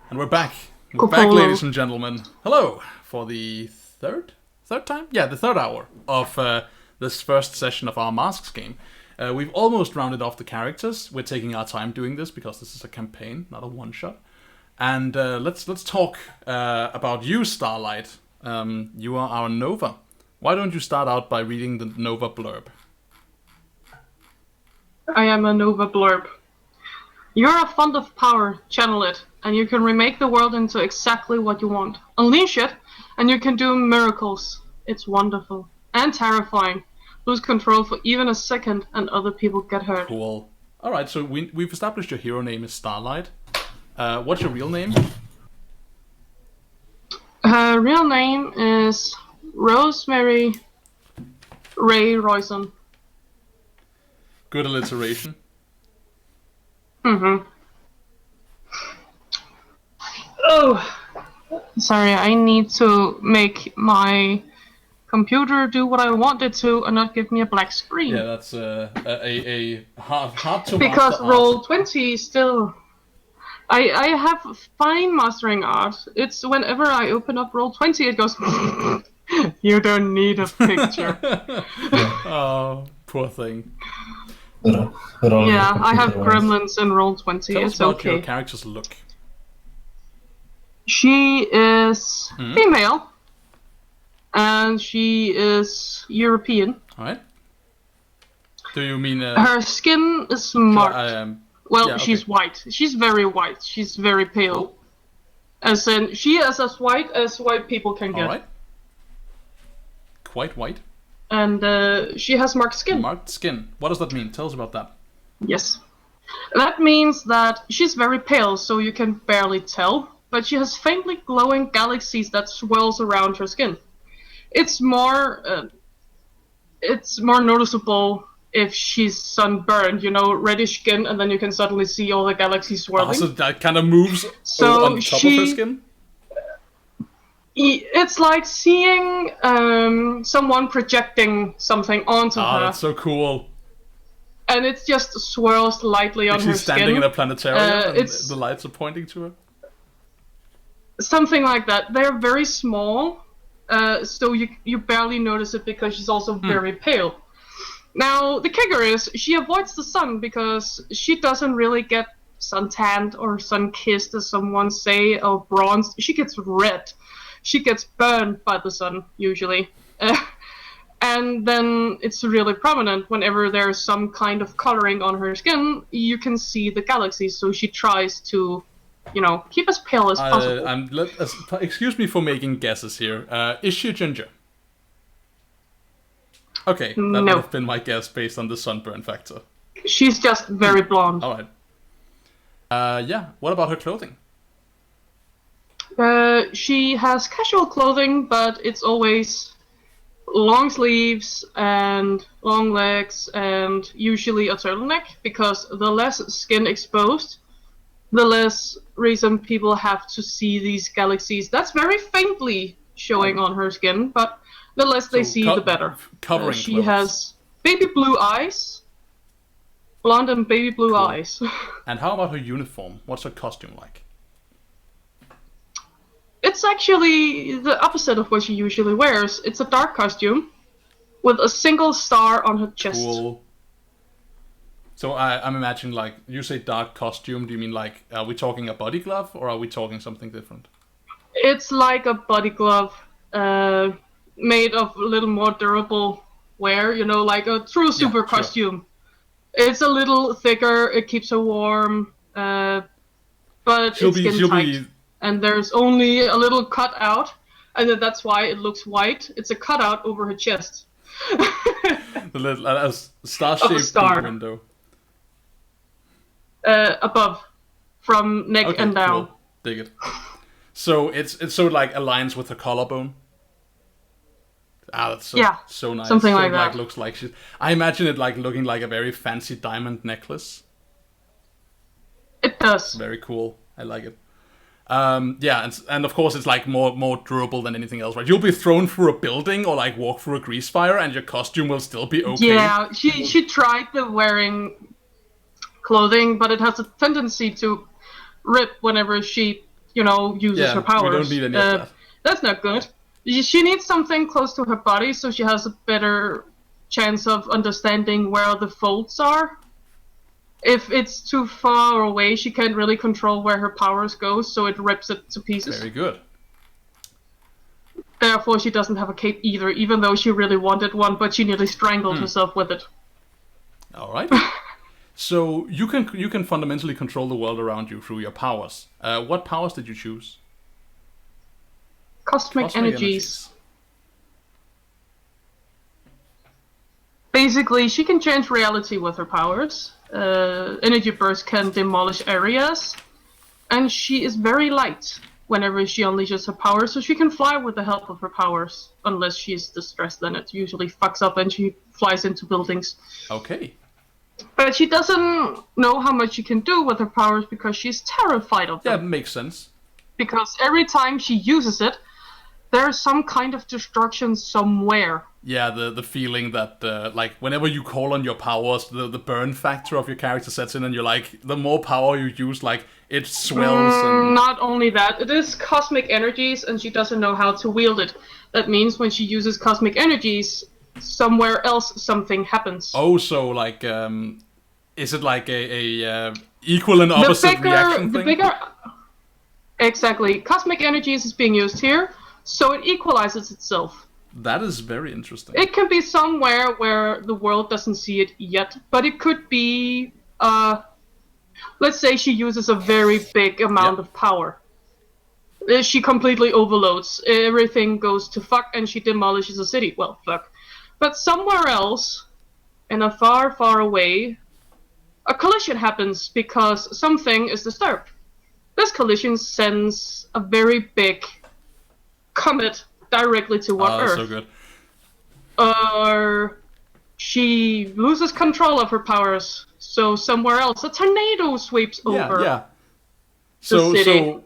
And we're back. We're Cool. back, ladies and gentlemen. Hello for the third time? Yeah, the third hour of this first session of our Masks game. We've almost rounded off the characters. We're taking our time doing this because this is a campaign, not a one-shot. And let's talk about you, Starlight. You are our Nova. Why don't you start out by reading the Nova blurb? I am a Nova blurb. You're a font of power, channel it, and you can remake the world into exactly what you want. Unleash it, and you can do miracles. It's wonderful and terrifying. Lose control for even a second, and other people get hurt. Cool. Alright, so we've established your hero name is Starlight. What's your real name? Her real name is Rosemary Ray Royson. Good alliteration. Mm-hmm. Oh, sorry, I need to make my computer do what I want it to and not give me a black screen. Yeah, that's a hard to because master Roll20 still... I have fine mastering art. It's whenever I open up Roll20 it goes... You don't need a picture. Oh, poor thing. Yeah, I have gremlins in Roll20. Tell us It's about okay. your character's look. She is female, and she is European. Alright. Do you mean... Her skin is marked. Well, yeah, okay. she's white. She's very white. She's very pale. As in, she is as white people can get. Alright. Quite white. And she has marked skin. Marked skin. What does that mean? Tell us about that. Yes. That means that she's very pale, so you can barely tell, but she has faintly glowing galaxies that swirls around her skin. It's more noticeable if she's sunburned, you know, reddish skin, and then you can suddenly see all the galaxies swirling. So that kind of moves on top of her skin? It's like seeing someone projecting something onto her. That's so cool. And it just swirls lightly on her skin. She's standing in a planetarium and the lights are pointing to her? Something like that. They're very small, so you barely notice it because she's also very pale. Now, the kicker is, she avoids the sun because she doesn't really get suntanned or sun-kissed, as someone say, or bronzed. She gets red. She gets burned by the sun, usually. And then it's really prominent whenever there's some kind of coloring on her skin, you can see the galaxies, so she tries to, you know, keep as pale as possible. Excuse me for making guesses here. Is she a ginger? Okay, that would have been my guess based on the sunburn factor. She's just very blonde. Alright. Yeah, what about her clothing? She has casual clothing, but it's always long sleeves and long legs and usually a turtleneck, because the less skin exposed, the less reason people have to see these galaxies. That's very faintly showing on her skin, but the less they see, the better. Covering she clothes. has baby blue eyes, blonde and baby blue eyes. And how about her uniform? What's her costume like? It's actually the opposite of what she usually wears. It's a dark costume with a single star on her chest. Cool. So I'm imagining, like, you say dark costume, do you mean, like, are we talking a body glove or are we talking something different? It's like a body glove made of a little more durable wear, you know, like a true super costume. Sure. It's a little thicker, it keeps her warm, but it's skin tight. And there's only a little cut out, and that's why it looks white. It's a cutout over her chest. The little star-shaped window. Above, from neck and down. Cool. Dig it. So it's so like aligns with her collarbone. That's so nice. Something like that. Looks like she's. I imagine it like looking like a very fancy diamond necklace. It does. Very cool. I like it. Yeah, and of course it's like more durable than anything else, right? You'll be thrown through a building or like walk through a grease fire, and your costume will still be okay. Yeah, she tried the wearing clothing, but it has a tendency to rip whenever she uses her powers. We don't need any of that. That's not good. She needs something close to her body so she has a better chance of understanding where the folds are. If it's too far away, she can't really control where her powers go, so it rips it to pieces. Very good. Therefore, she doesn't have a cape either, even though she really wanted one, but she nearly strangled herself with it. All right. So you can fundamentally control the world around you through your powers. What powers did you choose? Cosmic energies. Basically, she can change reality with her powers. Energy bursts can demolish areas. And she is very light whenever she unleashes her powers, so she can fly with the help of her powers. Unless she's distressed, then it usually fucks up and she flies into buildings. Okay. But she doesn't know how much she can do with her powers because she's terrified of them. Yeah, makes sense. Because every time she uses it, there's some kind of destruction somewhere. Yeah, the feeling that, like, whenever you call on your powers, the burn factor of your character sets in, and you're like, the more power you use, like, it swells. And... Not only that, it is cosmic energies, and she doesn't know how to wield it. That means when she uses cosmic energies, somewhere else something happens. Oh, so, like, is it like a equal and opposite reaction thing? Exactly. Cosmic energies is being used here, so it equalizes itself. That is very interesting. It can be somewhere where the world doesn't see it yet, but it could be, let's say she uses a very big amount of power. She completely overloads. Everything goes to fuck and she demolishes a city. Well, fuck. But somewhere else, in a far, far away, a collision happens because something is disturbed. This collision sends a very big comet directly toward Earth. So good. Or she loses control of her powers, so somewhere else a tornado sweeps over the city.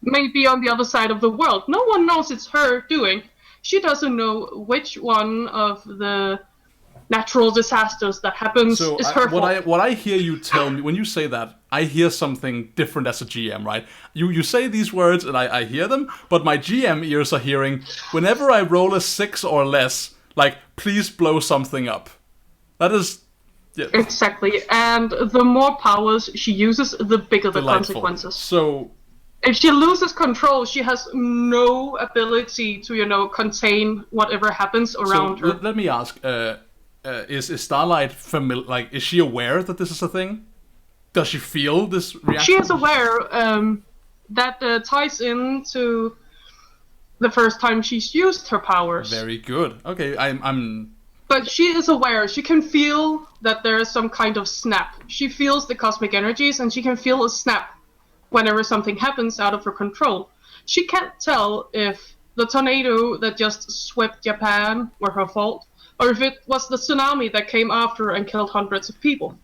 Maybe on the other side of the world. No one knows it's her doing. She doesn't know which one of the natural disasters that happens is her fault. What I hear you tell me, when you say that, I hear something different as a GM, right? You say these words and I hear them, but my GM ears are hearing, whenever I roll a 6 or less, like, please blow something up. That is... Yeah. Exactly, and the more powers she uses, the bigger the consequences. So... If she loses control, she has no ability to, contain whatever happens around her. Let me ask, is Starlight familiar? Like, is she aware that this is a thing? Does she feel this reaction? She is aware. That ties into the first time she's used her powers. Very good. Okay, I'm. But she is aware. She can feel that there is some kind of snap. She feels the cosmic energies, and she can feel a snap whenever something happens out of her control. She can't tell if the tornado that just swept Japan were her fault, or if it was the tsunami that came after and killed hundreds of people.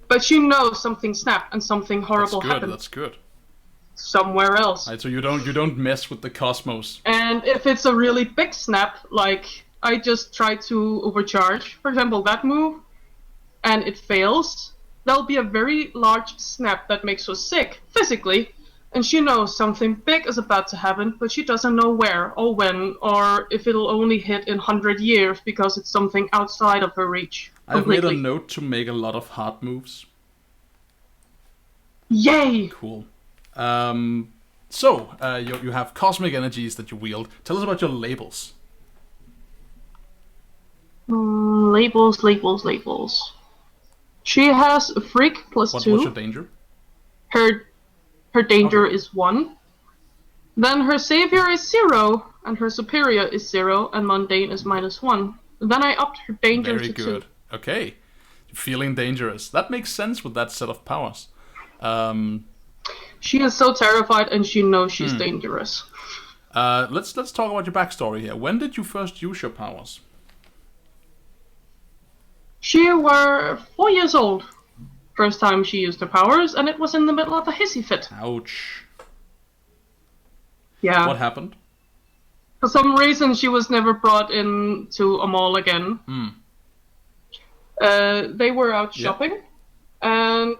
But she knows something snapped and something horrible happened. That's good. Somewhere else. Right, so you don't mess with the cosmos. And if it's a really big snap, like I just tried to overcharge, for example, that move, and it fails, there'll be a very large snap that makes her sick, physically, and she knows something big is about to happen, but she doesn't know where or when, or if it'll only hit in 100 years because it's something outside of her reach. I've made a note to make a lot of hard moves. Yay! Cool. So, you have cosmic energies that you wield. Tell us about your labels. Labels. She has a freak +2. What's your danger? Her danger is 1. Then her savior is 0, and her superior is 0, and mundane is -1. Then I upped her danger to 2. Very good. Okay. Feeling dangerous. That makes sense with that set of powers. She is so terrified, and she knows she's dangerous. Let's talk about your backstory here. When did you first use your powers? She were 4 years old. First time she used her powers, and it was in the middle of a hissy fit. Ouch. Yeah. What happened? For some reason, she was never brought in to a mall again. They were out shopping, and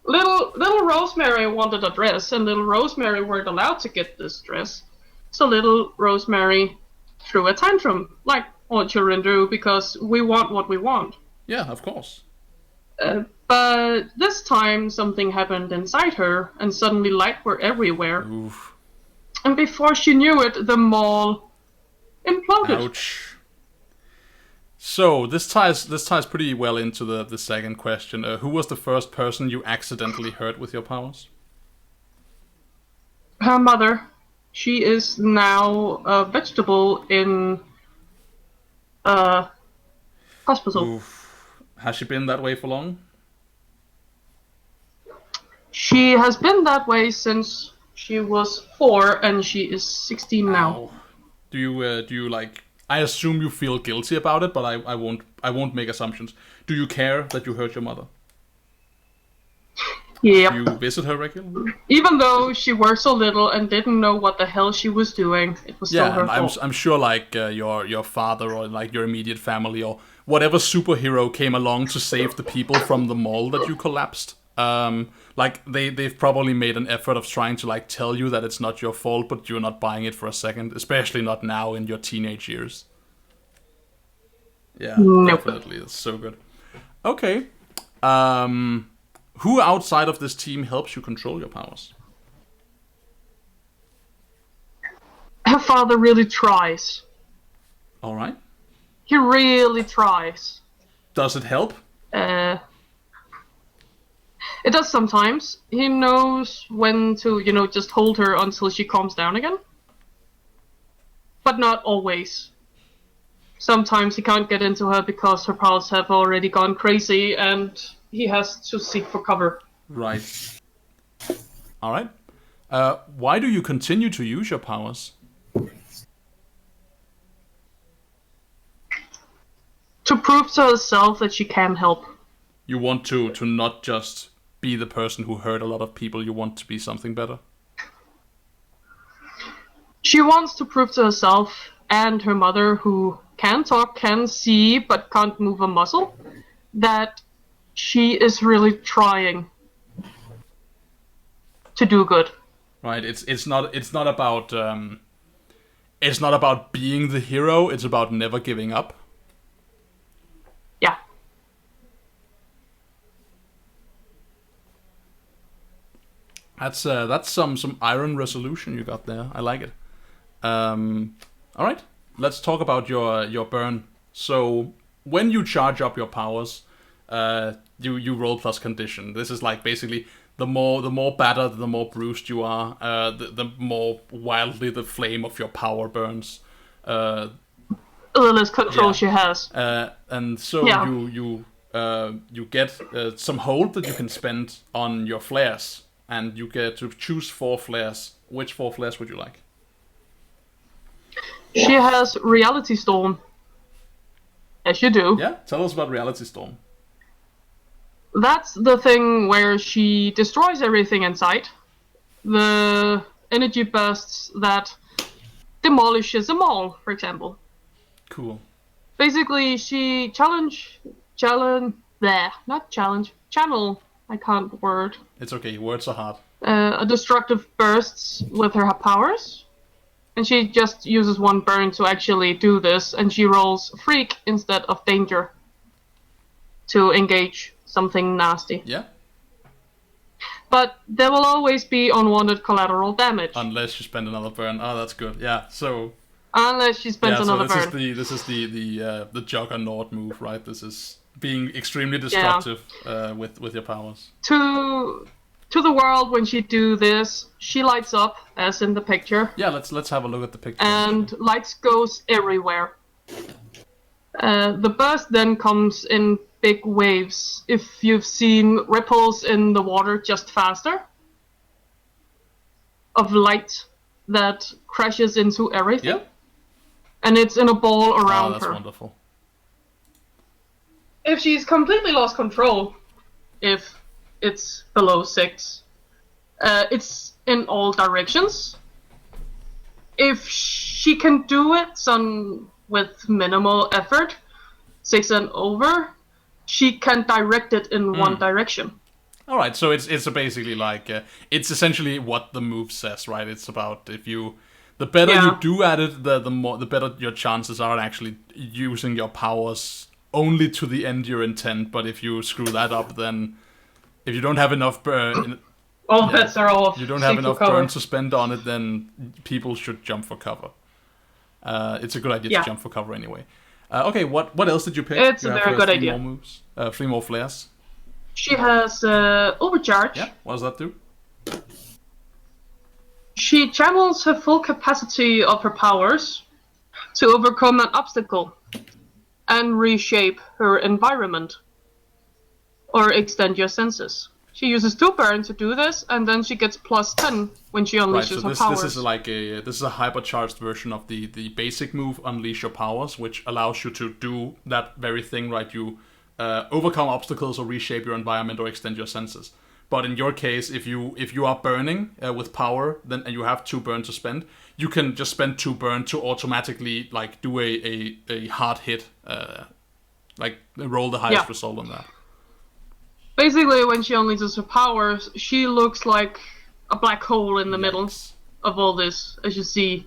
Little Rosemary wanted a dress, and little Rosemary weren't allowed to get this dress. So little Rosemary threw a tantrum, like all children do, because we want what we want. Yeah, of course. But this time something happened inside her, and suddenly light were everywhere. Oof. And before she knew it, the mall imploded. Ouch. So this ties pretty well into the second question. Who was the first person you accidentally hurt with your powers? Her mother. She is now a vegetable in a hospital. Oof. Has she been that way for long? She has been that way since she was 4, and she is 16 now. Ow. Do you like? I assume you feel guilty about it, but I won't make assumptions. Do you care that you hurt your mother? Yep. Do you visit her regularly? Even though she were so little and didn't know what the hell she was doing, it was still her fault. I'm sure like your father or like your immediate family or whatever superhero came along to save the people from the mall that you collapsed. Like they've probably made an effort of trying to like tell you that it's not your fault, but you're not buying it for a second, especially not now in your teenage years. Yeah, Nope. definitely. It's so good. Okay. Who outside of this team helps you control your powers? Her father really tries. All right. He really tries. Does it help? It does sometimes. He knows when to, just hold her until she calms down again. But not always. Sometimes he can't get into her because her powers have already gone crazy and he has to seek for cover. Right. All right. Why do you continue to use your powers? To prove to herself that she can help. You want to not just be the person who hurt a lot of people, you want to be something better? She wants to prove to herself and her mother, who can talk, can see, but can't move a muscle, that she is really trying to do good. Right. It's not about being the hero. It's about never giving up. Yeah. That's some iron resolution you got there. I like it. All right. Let's talk about your burn. So when you charge up your powers, you roll plus condition. This is like basically the more battered, the more bruised you are, the more wildly the flame of your power burns. The less control she has. And so you get some hold that you can spend on your flares, and you get to choose 4 flares. Which 4 flares would you like? She has Reality Storm. As you do. Yeah, tell us about Reality Storm. That's the thing where she destroys everything in sight. The energy bursts that demolishes a mall, for example. Cool. Basically, she channel. I can't word. It's okay, words are hard. A destructive bursts with her powers. And she just uses 1 burn to actually do this, and she rolls freak instead of danger to engage something nasty. Yeah. But there will always be unwanted collateral damage. Unless you spend another burn. Oh, that's good. Yeah. So. Unless she spends another burn. This is the juggernaut move, right? This is being extremely destructive with your powers. To the world, when she do this, she lights up, as in the picture. Yeah, let's have a look at the picture. And lights goes everywhere. The burst then comes in big waves. If you've seen ripples in the water, just faster, of light that crashes into everything. Yep. And it's in a ball around her. Oh, that's wonderful. If she's completely lost control, if it's below 6, it's in all directions. If she can do it with minimal effort, 6 and over, she can direct it in one direction. All right, so it's basically like it's essentially what the move says, right? It's about the better you do at it, the better your chances are at actually using your powers only to the end you intend. But if you screw that up, then if you don't have enough all bets are off. You don't have enough burn to spend on it, then people should jump for cover. It's a good idea to jump for cover anyway. Okay, what else did you pick? It's a very good idea. 3 more moves, 3 more flares. She has overcharge. Yeah, what does that do? She channels her full capacity of her powers to overcome an obstacle and reshape her environment or extend your senses. She uses 2 burn to do this, and then she gets +10 when she unleashes her powers. This is a hypercharged version of the basic move, Unleash Your Powers, which allows you to do that very thing, right? You overcome obstacles or reshape your environment or extend your senses. But in your case, if you are burning with power, then and you have 2 burn to spend, you can just spend 2 burn to automatically like do a hard hit, like roll the highest result on that. Basically, when she unleashes her powers, she looks like a black hole in the middle of all this, as you see.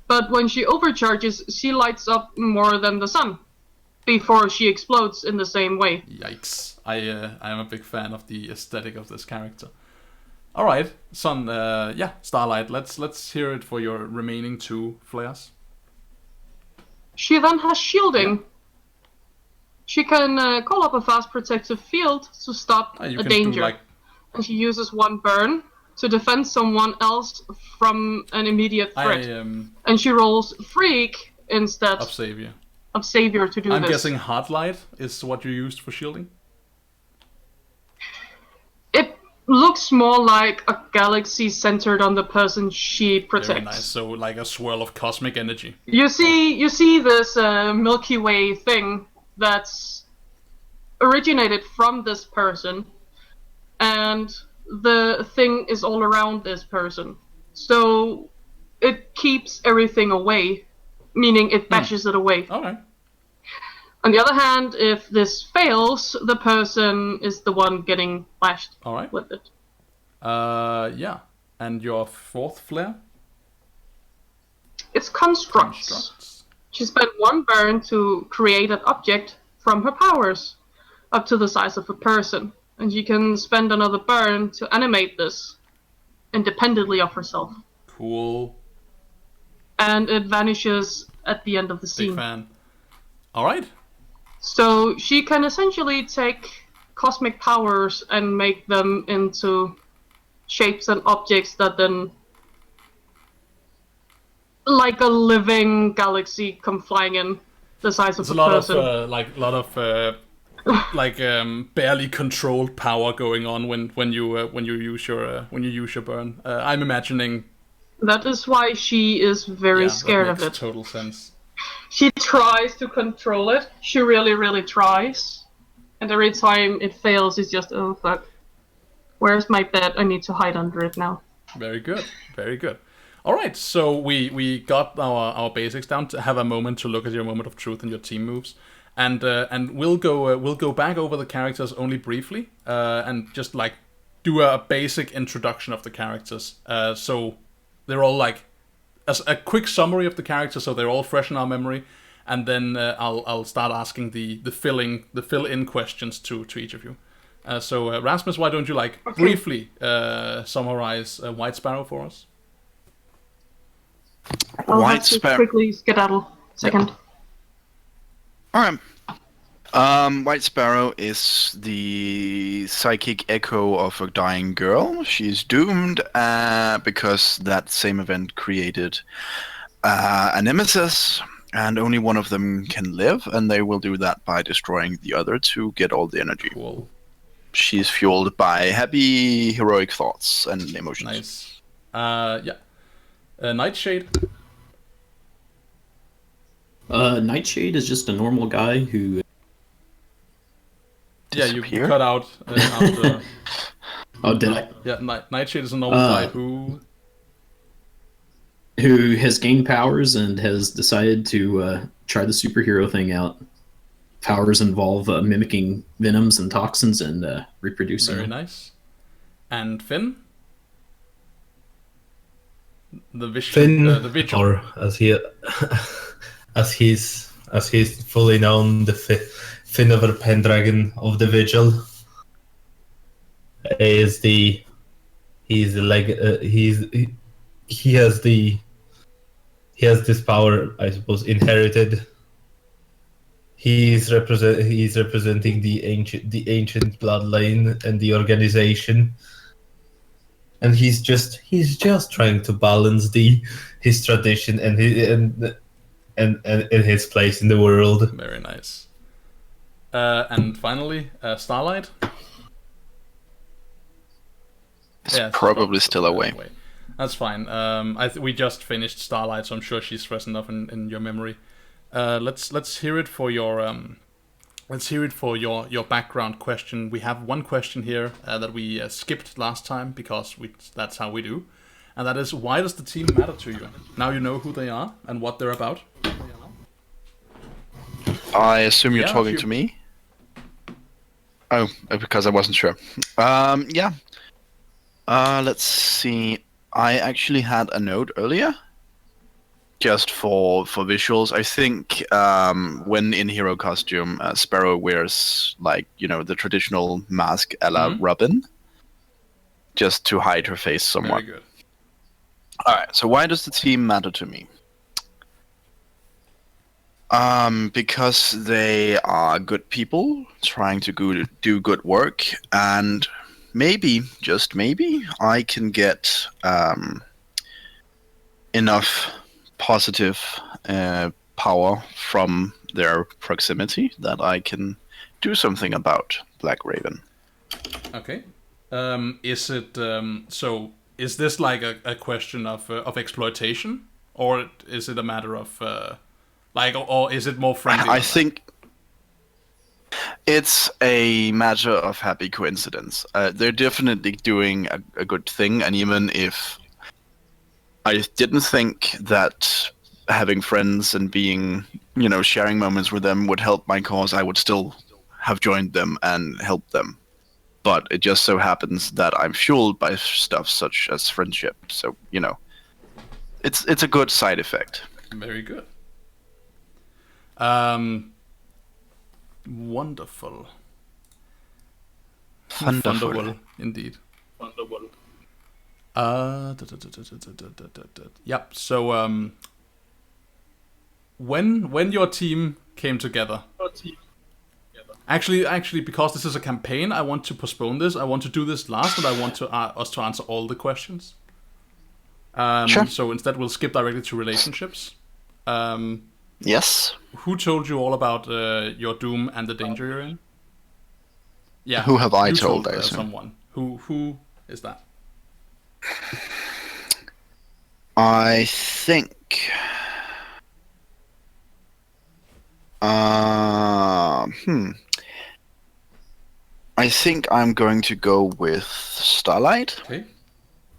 But when she overcharges, she lights up more than the sun before she explodes in the same way. Yikes. I am a big fan of the aesthetic of this character. All right, Sun, Starlight, let's hear it for your remaining 2 flares. She then has shielding. She can call up a fast protective field to stop a danger. And she uses 1 burn to defend someone else from an immediate threat. And she rolls Freak instead of Savior to do this. I'm guessing Hard Light is what you used for shielding? It looks more like a galaxy centered on the person she protects. Very nice. So like a swirl of cosmic energy. You see this Milky Way thing that's originated from this person, and the thing is all around this person. So it keeps everything away, meaning it bashes it away. Okay. On the other hand, if this fails, the person is the one getting bashed with it. Yeah. And your 4th flare? It's Constructs. She spent 1 burn to create an object from her powers, up to the size of a person. And she can spend another burn to animate this, independently of herself. Cool. And it vanishes at the end of the scene. Big fan. Alright. So she can essentially take cosmic powers and make them into shapes and objects that then, like a living galaxy, come flying in the size of a person. Barely controlled power going on when you use your burn. I'm imagining. That is why she is very scared of it. That makes total sense. She tries to control it. She really, really tries. And every time it fails, it's just, oh fuck. Where's my bed? I need to hide under it now. Very good. Very good. Alright, so we got our basics down to have a moment to look at your moment of truth and your team moves. And we'll go back over the characters only briefly, and just like do a basic introduction of the characters. So they're all like as a quick summary of the characters, so they're all fresh in our memory, and then I'll start asking the fill-in questions to each of you. So Rasmus, why don't you briefly summarize White Sparrow for us? I'll have to quickly skedaddle. Second. Yep. Alright. White Sparrow is the psychic echo of a dying girl. She's doomed because that same event created a nemesis, and only one of them can live, and they will do that by destroying the other to get all the energy. Cool. She's fueled by happy, heroic thoughts and emotions. Nice. Nightshade. Nightshade is just a normal guy who... Yeah, you cut out after... Oh, did I? Yeah, Nightshade is a normal guy who has gained powers and has decided to try the superhero thing out. Powers involve mimicking venoms and toxins and reproducing Very them. nice. And Finn? The Finn, the vigil. or as he's fully known, the Finn of the Pendragon of the Vigil, is he has this power, I suppose, inherited. He's representing the ancient bloodline and the organization, and he's just trying to balance his tradition and his place in the world. Very nice. And finally, Starlight. It's probably still away. That's fine. We just finished Starlight, so I'm sure she's fresh enough in your memory. Let's hear it for your your background question. We have one question here that we skipped last time because that's how we do, and that is, why does the team matter to you? Now you know who they are and what they're about. I assume you're talking to me. Oh, because I wasn't sure. Yeah. Let's see. I actually had a note earlier, just for visuals. I think when in hero costume, Sparrow wears the traditional mask a la Robin, just to hide her face somewhat. Very good. All right. So why does the team matter to me? Because they are good people trying to do good work, and maybe, just maybe, I can get enough positive power from their proximity that I can do something about Black Raven. Okay. Is it so? Is this like a question of exploitation, or is it a matter of or is it more friendly? I think it's a matter of happy coincidence. They're definitely doing a good thing, and even if I didn't think that having friends and being, sharing moments with them would help my cause, I would still have joined them and helped them. But it just so happens that I'm fueled by stuff such as friendship. So, it's a good side effect. Very good. Wonderful. Thunderful. Indeed. Yep. So when your team came together. Actually, because this is a campaign, I want to postpone this. I want to do this last, and I want us to answer all the questions. Sure. So instead, we'll skip directly to relationships. Yes. Who told you all about your doom and the danger you're in? Yeah. Who have I you told? Someone. Who is that? I think. I think I'm going to go with Starlight. Okay.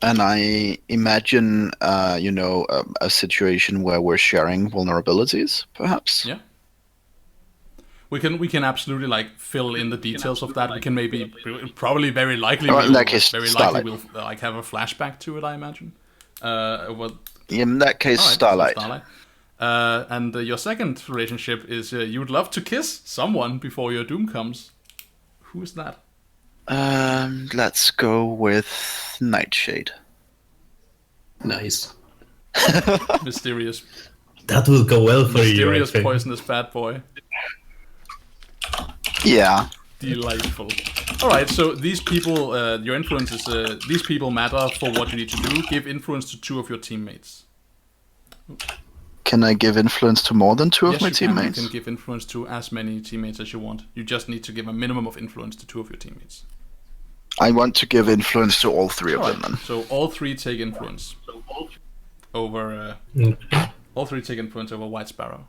And I imagine, a situation where we're sharing vulnerabilities, perhaps. Yeah. We can absolutely fill in the details of that. We can probably very likely in that case, we'll have a flashback to it, I imagine. In that case, Starlight. And your second relationship is you would love to kiss someone before your doom comes. Who is that? Let's go with Nightshade. Nice. Mysterious. That will go well for you. Mysterious, poisonous bad boy. Yeah. Delightful. All right, so these people, your influences, these people matter for what you need to do. Give influence to 2 of your teammates. Can I give influence to more than 2 of my teammates? You can give influence to as many teammates as you want. You just need to give a minimum of influence to 2 of your teammates. I want to give influence to all 3 of them then. So all 3 take influence over. All 3 take influence over White Sparrow.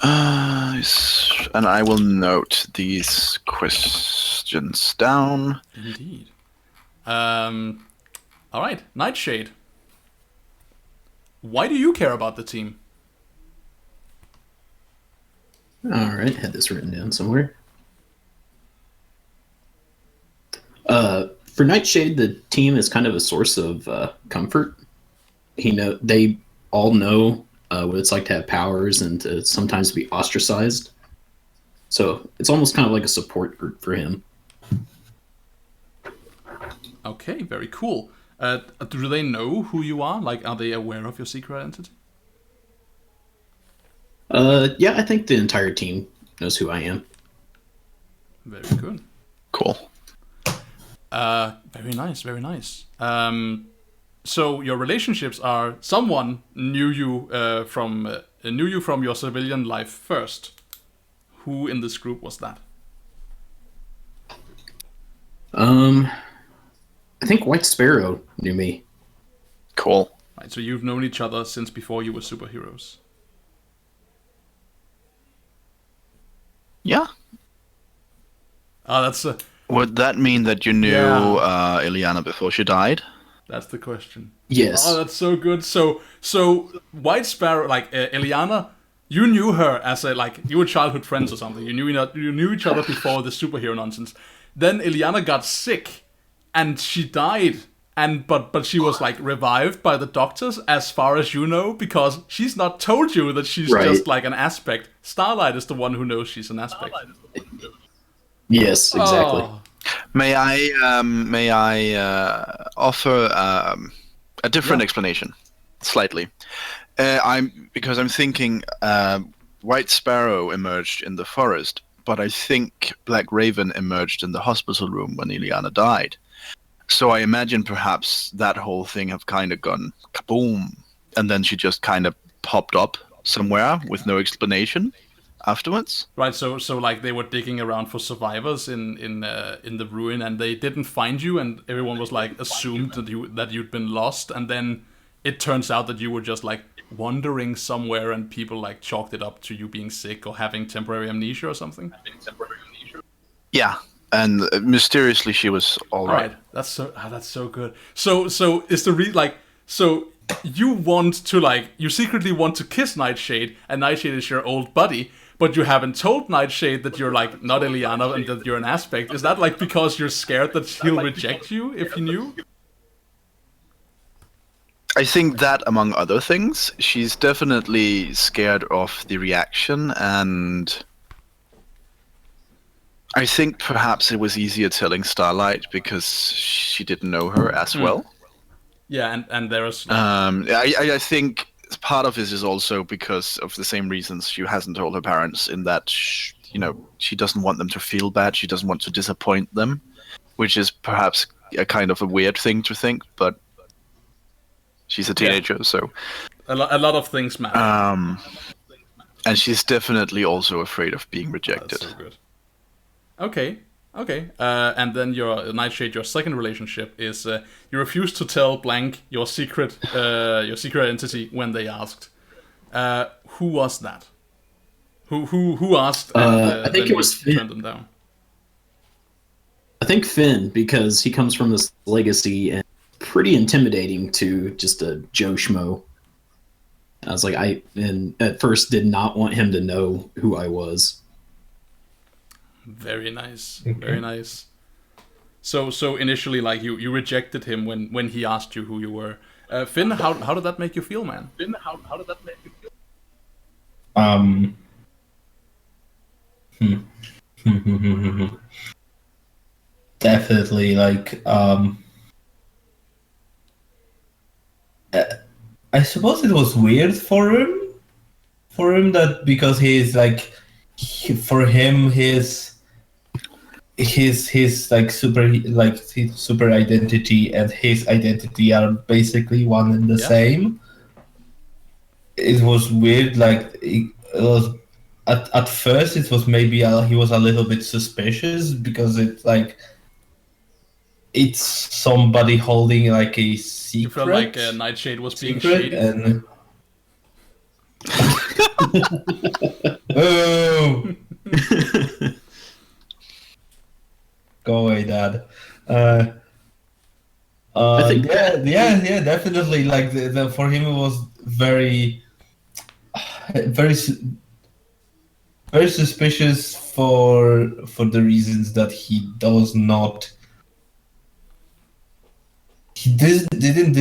And I will note these questions down. Indeed. All right, Nightshade. Why do you care about the team? All right, had this written down somewhere. For Nightshade, the team is kind of a source of comfort. They all know what it's like to have powers and to sometimes be ostracized. So it's almost kind of like a support group for him. Okay, very cool. Do they know who you are? Like, are they aware of your secret identity? Yeah, I think the entire team knows who I am. Very good. Cool. Very nice, very nice. So your relationships are someone knew you from your civilian life first. Who in this group was that? I think White Sparrow knew me. Cool. Right, so you've known each other since before you were superheroes. Yeah. That's Would that mean that you knew Ileana before she died? that's the question. Yes. Oh, that's so good. So White Sparrow, like Ileana, you knew her as you were childhood friends or something. You knew each other before the superhero nonsense. Then Ileana got sick, and she died. But she was revived by the doctors, as far as you know, because she's not told you that she's just like an aspect. Starlight is the one who knows she's an aspect. Yes, exactly. Oh. May I offer a different explanation, slightly? Because I'm thinking White Sparrow emerged in the forest, but I think Black Raven emerged in the hospital room when Ileana died. So I imagine perhaps that whole thing have kind of gone kaboom, and then she just kind of popped up somewhere with no explanation afterwards. Right, so they were digging around for survivors in the ruin, and they didn't find you, and everyone was assumed that you'd been lost, and then it turns out that you were just wandering somewhere, and people chalked it up to you being sick or having temporary amnesia or something. Yeah, and mysteriously she was all right. That's so good. So is the so you want to you secretly want to kiss Nightshade, and Nightshade is your old buddy, but you haven't told Nightshade that you're not Ileana and that you're an aspect. Is that because you're scared that he'll reject you if he knew? I think that, among other things, she's definitely scared of the reaction, and I think perhaps it was easier telling Starlight because she didn't know her as well. Yeah, and there's... I think part of it is also because of the same reasons she hasn't told her parents, in that, she doesn't want them to feel bad, she doesn't want to disappoint them, which is perhaps a kind of a weird thing to think, but she's a teenager, so... A lot of things matter. And she's definitely also afraid of being rejected. That's so good. Okay. And then your Nightshade, your second relationship is you refused to tell Blank your secret identity when they asked. Who was that? Who asked? And, I think it was Finn. Turned them down. I think Finn, because he comes from this legacy and pretty intimidating to just a Joe Schmo. I was at first did not want him to know who I was. Very nice. Okay. Very nice. So initially, you rejected him when he asked you who you were. Finn, how did that make you feel, man? Finn, how did that make you feel? Definitely, I suppose it was weird for him that, because he's for him his super identity and his identity are basically one and the same. It was weird. It was at first it was maybe he was a little bit suspicious, because it's somebody holding a secret. You felt like Nightshade was being shady. And... oh. Go away, Dad. I think yeah, definitely. For him, it was very suspicious for the reasons that he does not didn't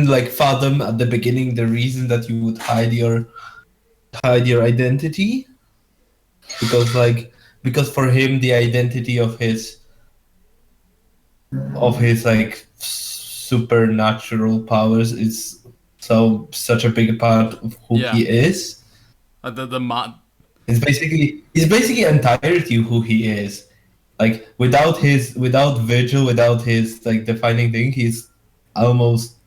like fathom at the beginning the reason that you would hide your identity, because for him the identity of his like supernatural powers is such a big part of who he is. It's basically entirety who he is. Like without Vigil, without his like defining thing, he's almost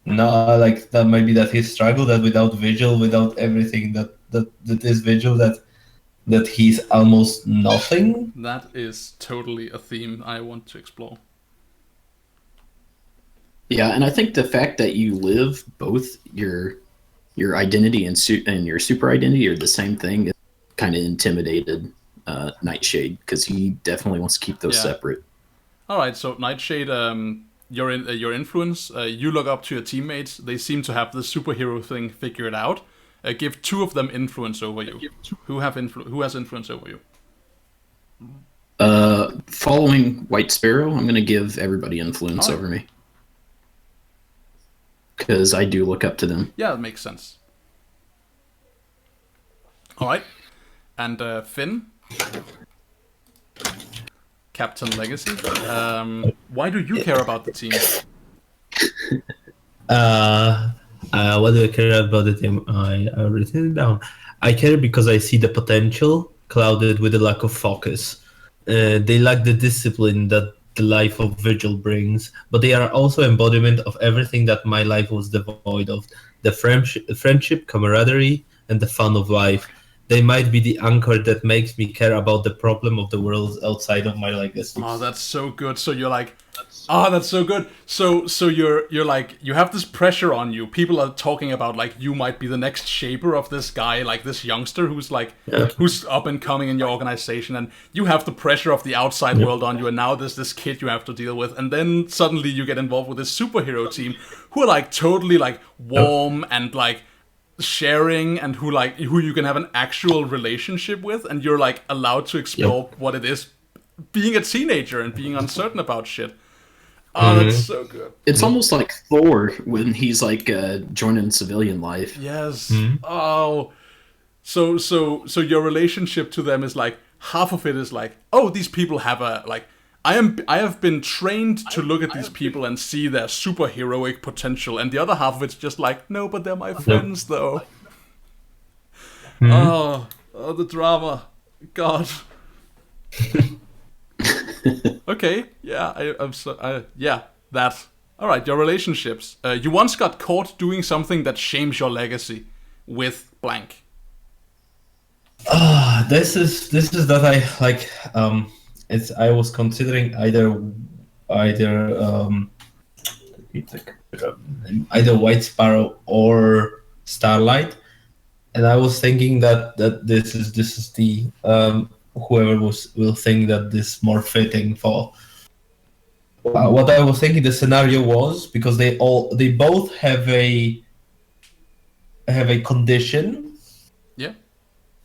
not like that. Maybe that his struggle, that without Vigil, without everything that is Vigil, that he's almost nothing. That is totally a theme I want to explore. Yeah, and I think the fact that you live both your identity and your super identity are the same thing is kind of intimidated Nightshade, because he definitely wants to keep those separate. All right, so Nightshade, your influence, you look up to your teammates. They seem to have the superhero thing figured out. Give two of them influence over you. Who has influence over you? Following White Sparrow, I'm going to give everybody influence over me, because I do look up to them. Yeah, that makes sense. All right, and Finn, Captain Legacy. Why do you care about the team? What do I care about the team? I've written it down. I care because I see the potential clouded with a lack of focus. They lack the discipline that the life of Vigil brings, but they are also embodiment of everything that my life was devoid of: the friendship, camaraderie, and the fun of life. They might be the anchor that makes me care about the problem of the world outside of my legacy. Oh, that's so good. So you're like, that's so good. So you're like, you have this pressure on you. People are talking about like you might be the next shaper of this guy, like this youngster who's like who's up and coming in your organization, and you have the pressure of the outside world on you, and now there's this kid you have to deal with, and then suddenly you get involved with this superhero team who are like totally like warm and like sharing, and who you can have an actual relationship with, and you're like allowed to explore what it is being a teenager and being uncertain about shit. Oh, that's so good. It's almost like Thor when he's like joining civilian life. Yes. Oh, so your relationship to them is like half of it is like, oh, these people have a like. I have been trained to look at these people and see their superheroic potential, and the other half of it's just like, no, but they're my friends though. Oh, the drama, God. Okay, yeah, that. All right, your relationships. You once got caught doing something that shames your legacy with blank. This is that I like. I was considering either White Sparrow or Starlight, and I was thinking that this is the whoever will think that this is more fitting for. What I was thinking the scenario was, because they both have a condition. Yeah.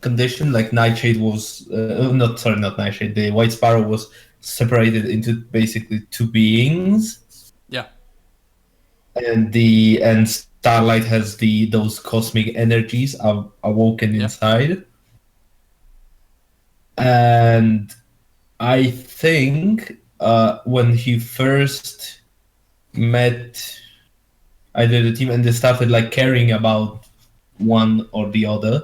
Condition, like Nightshade was not Nightshade. The White Sparrow was separated into basically two beings. Yeah. And Starlight has those cosmic energies awoken inside. And I think when he first met either the team and they started like caring about one or the other,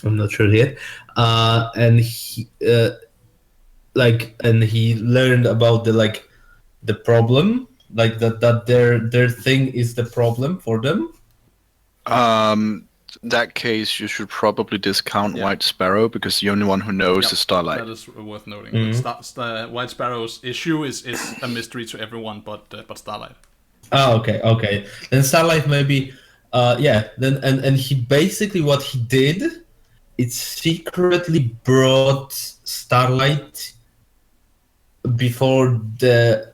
I'm not sure yet. And he learned about the problem, like that their thing is the problem for them. That case, you should probably discount White Sparrow, because the only one who knows is Starlight. That is worth noting. White Sparrow's issue is a mystery to everyone, but Starlight. Oh, okay. Then Starlight maybe, Then and he basically what he did. It secretly brought Starlight before the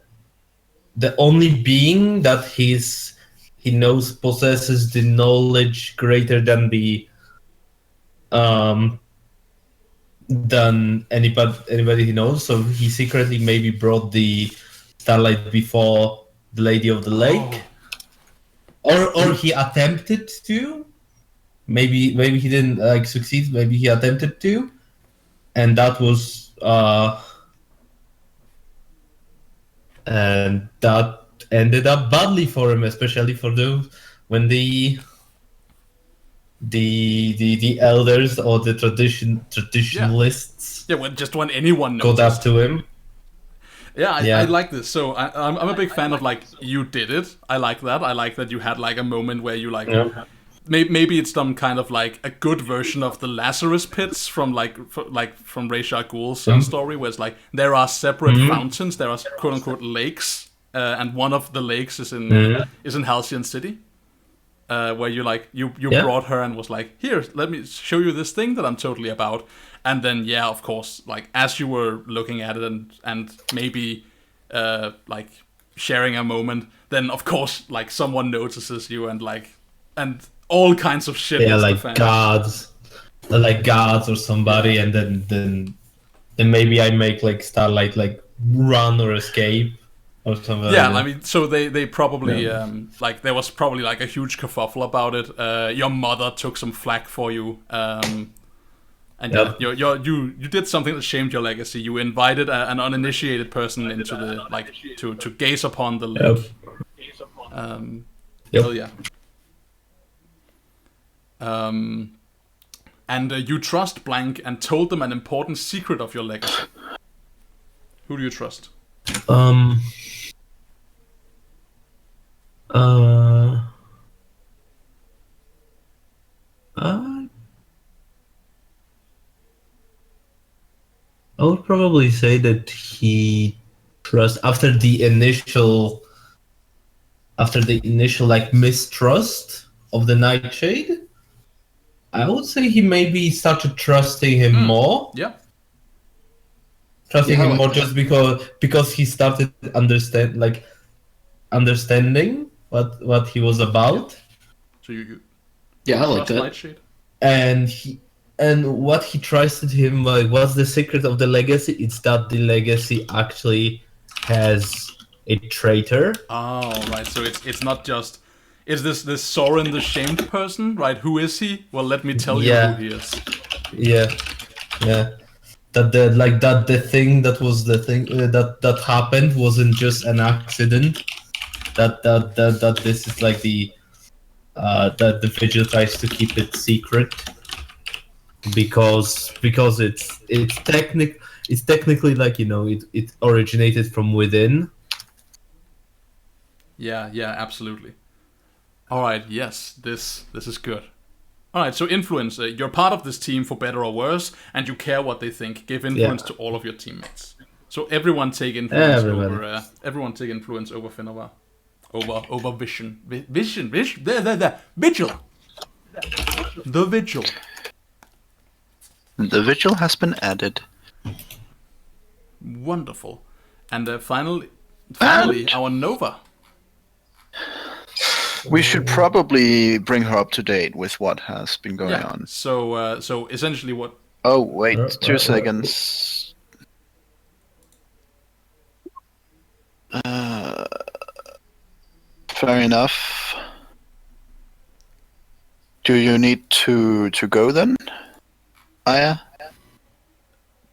only being that he knows possesses the knowledge greater than than anybody he knows. So he secretly maybe brought the Starlight before the Lady of the Lake, or he attempted to. Maybe he didn't succeed. Maybe he attempted to, and that was and that ended up badly for him, especially for those when the elders or the traditionalists when anyone knows got up to him. I like this. So I'm a big fan of like you did it. I like that. I like that you had like a moment where you like maybe it's some kind of like a good version of the Lazarus pits from from Ra's al Ghul's story, where it's like there are separate fountains, there are quote unquote lakes, and one of the lakes is in Halcyon City. Where you brought her and was like, here, let me show you this thing that I'm totally about. And then, of course, like as you were looking at it and maybe like sharing a moment, then of course like someone notices you and all kinds of shit. Yeah, like guards or somebody, and then maybe I make like Starlight like run or escape. Yeah, I mean, so they probably there was probably like a huge kerfuffle about it. Your mother took some flack for you, and you did something that shamed your legacy. You invited an uninitiated person into the to gaze upon the lake. Hell yeah. And you trust blank and told them an important secret of your legacy. Who do you trust? I would probably say that he trusts after the initial like mistrust of the Nightshade. I would say he maybe started trusting him more. Yeah. Trusting him more just because he started understanding what he was about. So you I like that. Nightshade? And what he trusted him what's the secret of the legacy? It's that the legacy actually has a traitor. Oh, right. So it's not just is this Soren the shamed person, right? Who is he? Well, let me tell you who he is. Yeah. That the thing that was the thing that happened wasn't just an accident. That this is like that the Vigil tries to keep it secret because it's technically like it originated from within. Yeah, absolutely. All right, yes, this is good. All right, so influence. You're part of this team for better or worse, and you care what they think. Give influence to all of your teammates. So everyone take influence over. Everyone take influence over Finova. Over vision. Vision. There. Vigil. The Vigil. The Vigil has been added. Wonderful. And finally, our Nova. We should probably bring her up to date with what has been going on. So essentially what... Oh, wait, 2 seconds. Fair enough. Do you need to go then, Aya?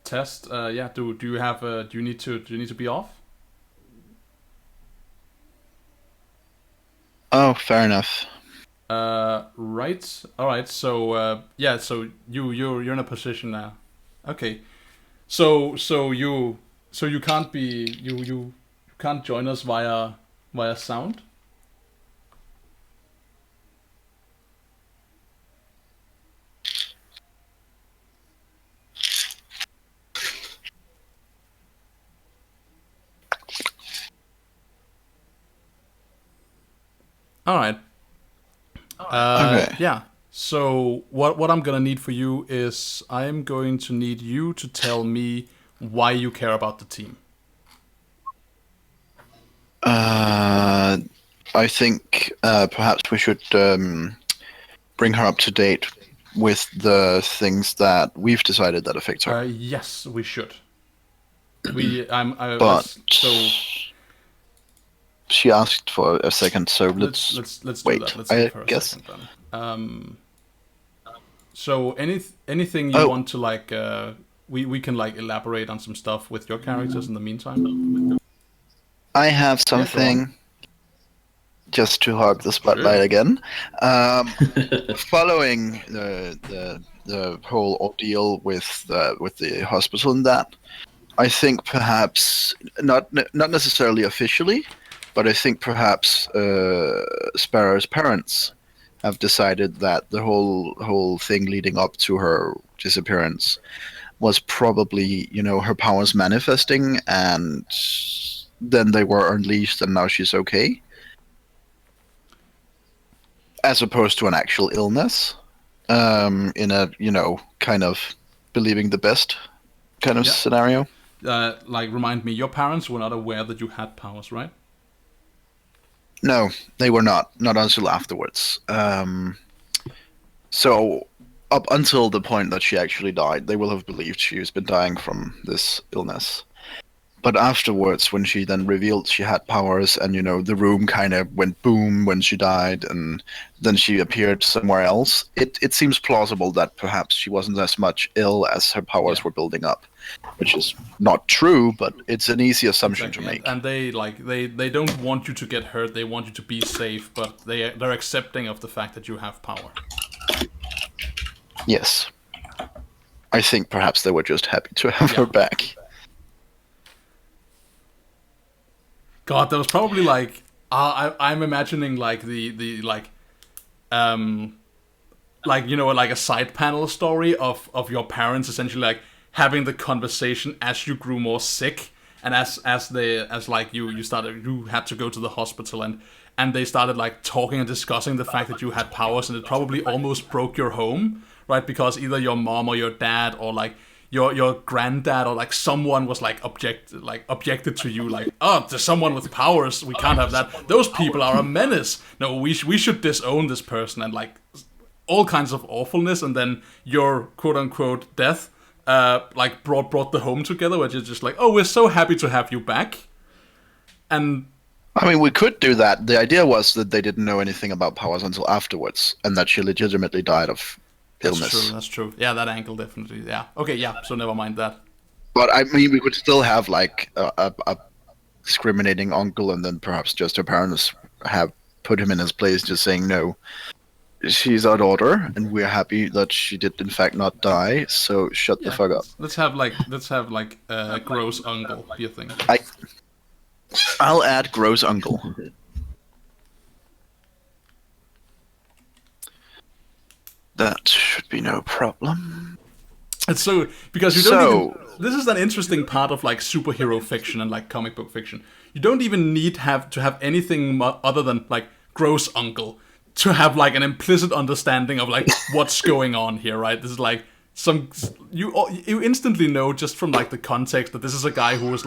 Test. Do you have? Do you need to be off? Oh, fair enough. Right. All right. So So you're in a position now. Okay. So you can't be you can't join us via sound. All right. Okay. Yeah. So what I'm gonna need for you is I'm going to need you to tell me why you care about the team. I think perhaps we should bring her up to date with the things that we've decided that affect her. Yes, we should. she asked for a second, so let's do wait. that. Let's I give her a guess. second then. So anything you want to like? We can like elaborate on some stuff with your characters in the meantime. I have go on. something. Just to hog the spotlight again. Following the whole ordeal with the hospital and that, I think perhaps not necessarily officially, but I think perhaps Sparrow's parents have decided that the whole thing leading up to her disappearance was probably, her powers manifesting, and then they were unleashed, and now she's okay, as opposed to an actual illness, in a kind of believing the best kind of scenario. Like, remind me, your parents were not aware that you had powers, right? No, they were not until afterwards. So up until the point that she actually died, they will have believed she's been dying from this illness. But afterwards, when she then revealed she had powers, and the room kind of went boom when she died, and then she appeared somewhere else, it seems plausible that perhaps she wasn't as much ill as her powers were building up, which is not true, but it's an easy assumption to make. And they don't want you to get hurt; they want you to be safe, but they're accepting of the fact that you have power. Yes, I think perhaps they were just happy to have her back. God, that was probably like I'm imagining like the like like a side panel story of your parents essentially like having the conversation as you grew more sick, and as you had to go to the hospital, and they started like talking and discussing the fact that you had powers, and it probably almost broke your home, right? Because either your mom or your dad or like your granddad or like someone was like objected to you, like, oh, there's someone with powers, we can't have that, those people are a menace, no, we should disown this person, and like all kinds of awfulness. And then your quote unquote death like brought the home together, which is just like, oh, we're so happy to have you back. And I mean, we could do that. The idea was that they didn't know anything about powers until afterwards, and that she legitimately died of illness. That's true. Yeah, that angle definitely. Yeah. Okay. Yeah. So never mind that. But I mean, we could still have like a discriminating uncle, and then perhaps just her parents have put him in his place, just saying, no, she's our daughter, and we're happy that she did in fact not die. So shut the fuck up. Let's have like a gross uncle. Do you think? I'll add gross uncle. That should be no problem. It's so because you don't even. This is an interesting part of like superhero fiction and like comic book fiction. You don't even need to have anything other than like gross uncle to have like an implicit understanding of like what's going on here, right? This is like you instantly know just from like the context that this is a guy who's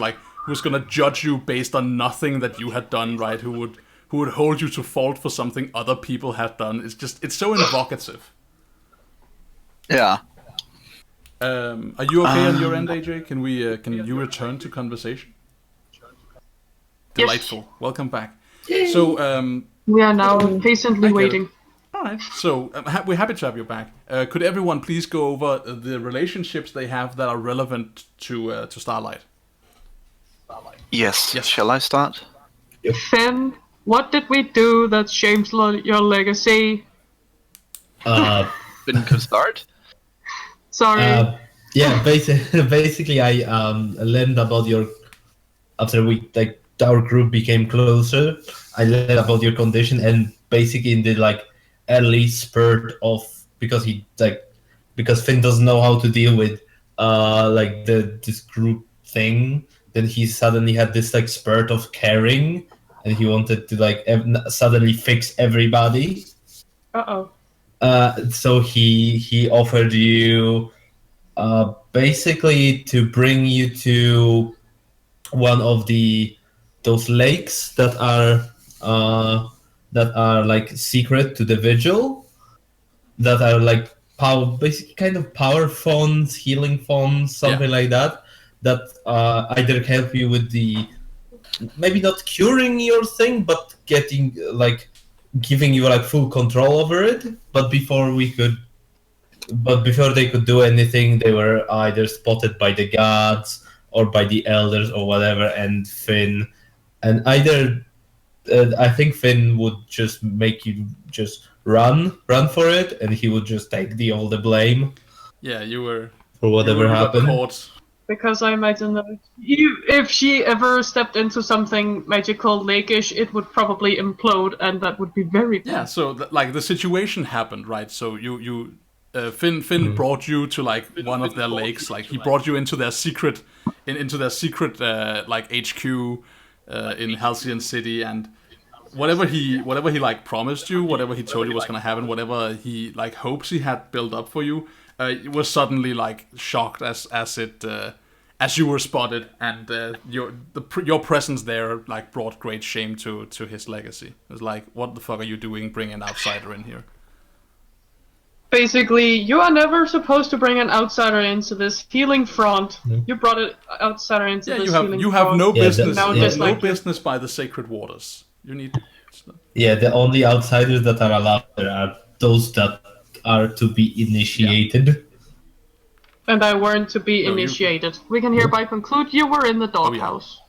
gonna judge you based on nothing that you had done, right? Who would hold you to fault for something other people had done. It's so evocative. Yeah. Are you okay on your end, AJ? Can you return to conversation? Delightful. Welcome back. So we are now patiently waiting. All right. So we're happy to have you back. Could everyone please go over the relationships they have that are relevant to Starlight? Yes. Shall I start? Finn, what did we do that shames your legacy? Finn can start. Sorry. Yeah, basically, I learned about after our group became closer. I learned about your condition, and basically in the like early spurt of because Finn doesn't know how to deal with like this group thing. Then he suddenly had this like spurt of caring, and he wanted to like suddenly fix everybody. So he offered you basically to bring you to one of those lakes that are like secret to the vigil, that are like basically kind of power fonts, healing fonts, something like that either help you with the maybe not curing your thing, but getting giving you full control over it. But before they could do anything, they were either spotted by the gods or by the elders or whatever, and Finn, and either I think Finn would just make you just run for it, and he would just take all the blame. Yeah, you were for whatever happened. Caught. Because I imagine that if she ever stepped into something magical lakeish, it would probably implode, and that would be very bad. Yeah, so the situation happened, right? So Finn brought you to one of their lakes. He brought you into their secret, into their secret HQ in Halcyon City, and whatever he promised you, whatever he told you was gonna happen, whatever he hopes he had built up for you, was suddenly shocked as you were spotted, and your presence there brought great shame to his legacy. It was what the fuck are you doing, bringing an outsider in here? Basically, you are never supposed to bring an outsider into this healing front. You brought an outsider into this healing front. You have no business. No business by the sacred waters. You need. Yeah, the only outsiders that are allowed there are those that are to be initiated. Yeah. And I weren't to be initiated. We can hereby conclude you were in the doghouse.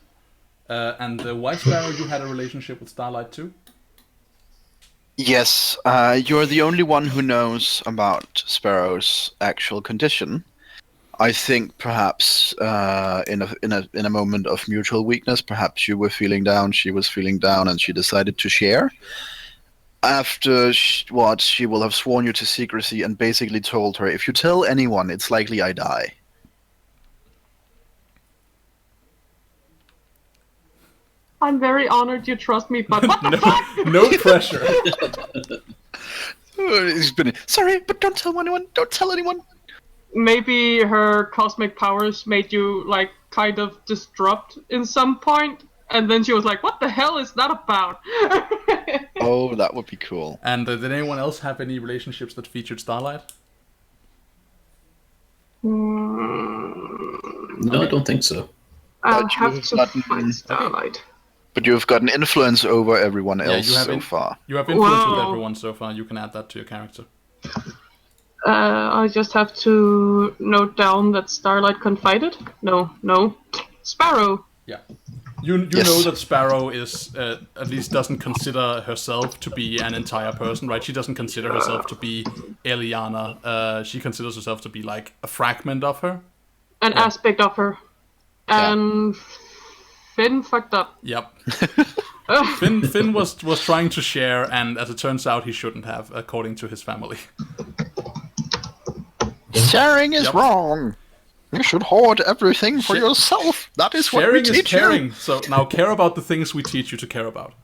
And the White Sparrow, you had a relationship with Starlight too? Yes, you're the only one who knows about Sparrow's actual condition. I think perhaps in a moment of mutual weakness, perhaps you were feeling down, she was feeling down, and she decided to share. After she will have sworn you to secrecy and basically told her, if you tell anyone, it's likely I die. I'm very honored you trust me, but what the fuck? No pressure. He's been sorry, but don't tell anyone. Don't tell anyone. Maybe her cosmic powers made you kind of disrupt in some point, and then she was like, "What the hell is that about?" Oh, that would be cool. And did anyone else have any relationships that featured Starlight? No, I don't think so. I'll have to find Starlight. But you've got an influence over everyone else so far. You have influence with everyone so far. You can add that to your character. I just have to note down that Starlight confided. No. Sparrow. Yeah. You know that Sparrow is at least doesn't consider herself to be an entire person, right? She doesn't consider herself to be Eliana. She considers herself to be a fragment of her. An aspect of her. And Finn fucked up. Yep. Finn was trying to share, and as it turns out, he shouldn't have, according to his family. Sharing is wrong. You should hoard everything for yourself. That is what we teach caring. you. So now care about the things we teach you to care about.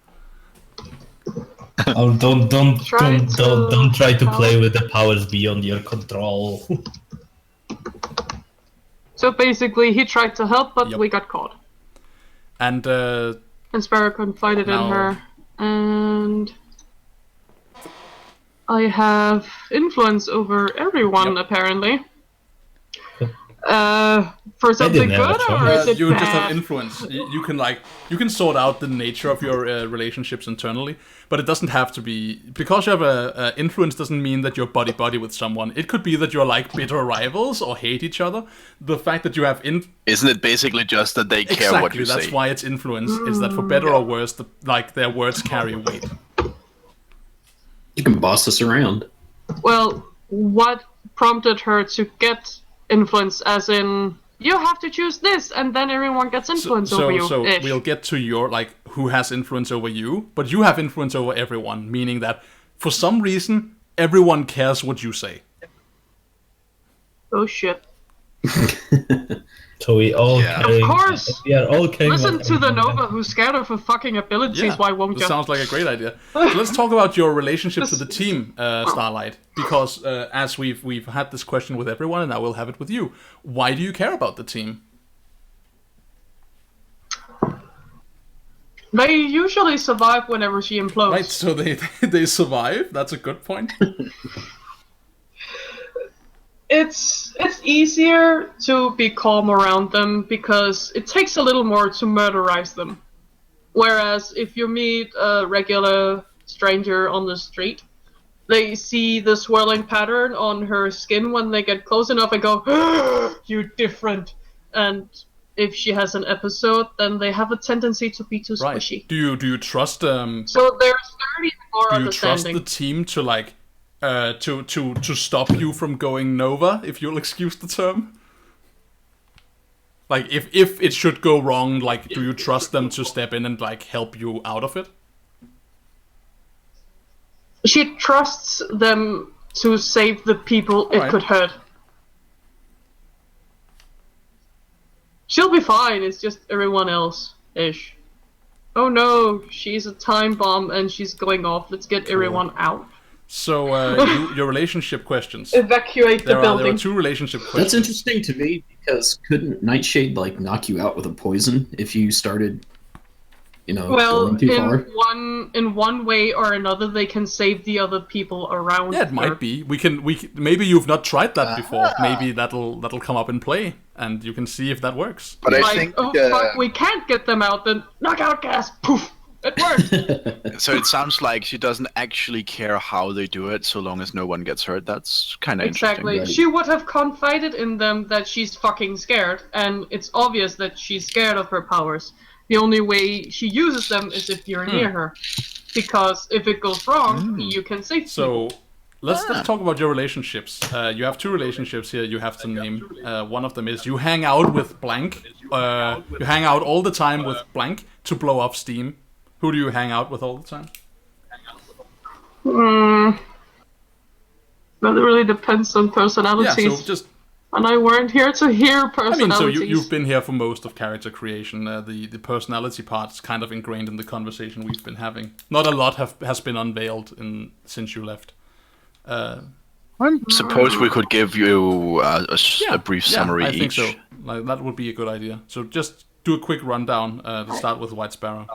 Oh, don't try to play with the powers beyond your control. So basically, he tried to help, but we got caught. And Sparrow confided in her, and I have influence over everyone apparently. For something good, or is it you bad? just have influence. You can sort out the nature of your relationships internally, but it doesn't have to be because you have a influence. Doesn't mean that you're buddy with someone. It could be that you're bitter rivals or hate each other. The fact that you have isn't it basically just that they care what you say? That's why it's influence. Is that for better or worse, their words carry weight. You can boss us around. Well, what prompted her to get influence, as in you have to choose this and then everyone gets influence over you. So we'll get to your who has influence over you, but you have influence over everyone, meaning that for some reason everyone cares what you say. Oh shit. So we all of course. We are all listen to the Nova who's scared of her fucking abilities. Why won't you? Sounds like a great idea. So let's talk about your relationship to the team, Starlight, because as we've had this question with everyone, and I will have it with you. Why do you care about the team? They usually survive whenever she implodes. Right, so they survive. That's a good point. It's easier to be calm around them because it takes a little more to murderize them. Whereas if you meet a regular stranger on the street, they see the swirling pattern on her skin when they get close enough and go, "You're different." And if she has an episode, then they have a tendency to be too Right. squishy. Do you trust So there's very more do you trust understanding. the team to like to stop you from going Nova, if you'll excuse the term? Like if it should go wrong, like do you trust them to step in and like help you out of it? She trusts them to save the people it Alright. could hurt. She'll be fine, it's just everyone else-ish. Oh no, she's a time bomb and she's going off, let's get everyone out. So your relationship questions. Evacuate the There are building. 2 relationship questions. That's interesting to me because couldn't Nightshade like knock you out with a poison if you started, Well, going too far? in one way or another, they can save the other people around Yeah, it her. might be. We can. Maybe you've not tried that before. Maybe that'll come up in play, and you can see if that works. But I Like, think oh fuck, we can't get them out, then knockout gas, poof, it worked. so. It sounds like she doesn't actually care how they do it, so long as no one gets hurt. That's kind of Exactly. Right. She would have confided in them that she's fucking scared, and it's obvious that she's scared of her powers. The only way she uses them is if you're near her. Because if it goes wrong, you can save people. So let's talk about your relationships. You have 2 relationships here. You have to name. One of them is you hang out with blank. You hang out all the time with blank to blow up steam. Who do you hang out with all the time? But it really depends on Yeah. personalities. So just. And I weren't here to hear I mean, personalities. so you've been here for most of character creation. The personality part's kind of ingrained in the conversation we've been having. Not a lot has been unveiled since you left. I suppose we could give you a brief summary I think each. so. Like, that would be a good idea. So just do a quick rundown to start with White Sparrow.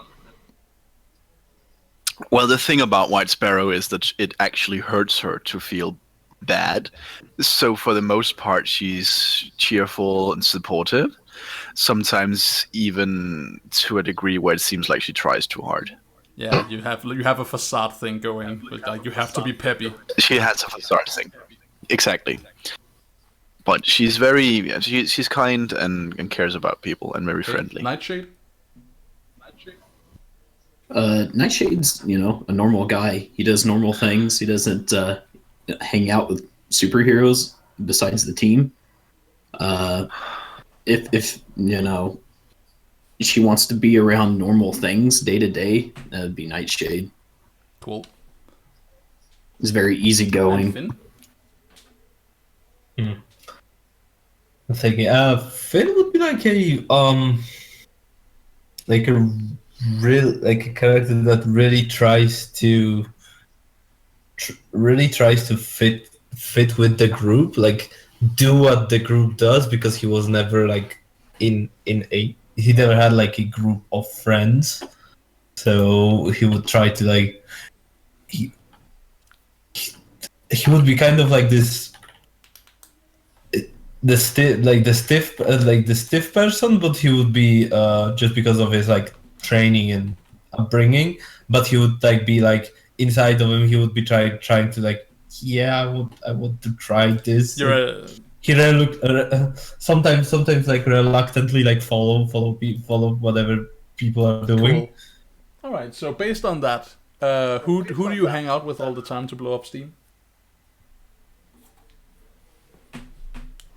Well, the thing about White Sparrow is that it actually hurts her to feel bad. So for the most part, she's cheerful and supportive. Sometimes even to a degree where it seems like she tries too hard. Yeah, you have a facade thing going, but like you have to be peppy. She has a facade thing. Exactly. But she's she's kind and cares about people and very friendly. Nightshade. Nightshade's, a normal guy. He does normal things. He doesn't hang out with superheroes besides the team. If she wants to be around normal things day to day, that would be Nightshade. Cool. He's very easygoing. And Finn? I'm thinking, Finn would be like a character that really tries to fit with the group, like do what the group does, because he was never like he never had like a group of friends, so he would try to like he would be kind of like this the stiff person, but he would be just because of his like training and upbringing, but he would like be like inside of him he would be trying to like, yeah, I want to try this. He sometimes like reluctantly like follow whatever people are doing. Cool. All right. So based on that, who do you hang out with all the time to blow up steam?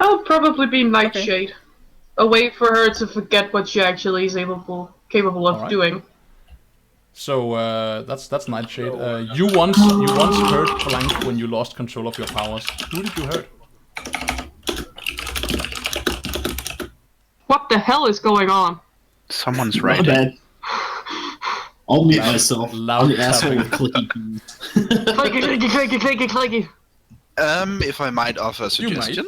I'll probably be Nightshade. A way for her to forget what she actually is capable of Alright. doing. So that's Nightshade. You once hurt Blank when you lost control of your powers. Who did you hurt? What the hell is going on? Someone's My right. bad. I'll mute myself. Loud I'm the asshole tapping. with clicky keys. Clicky, clicky, clicky, clicky, clicky. If I might offer a You might. suggestion.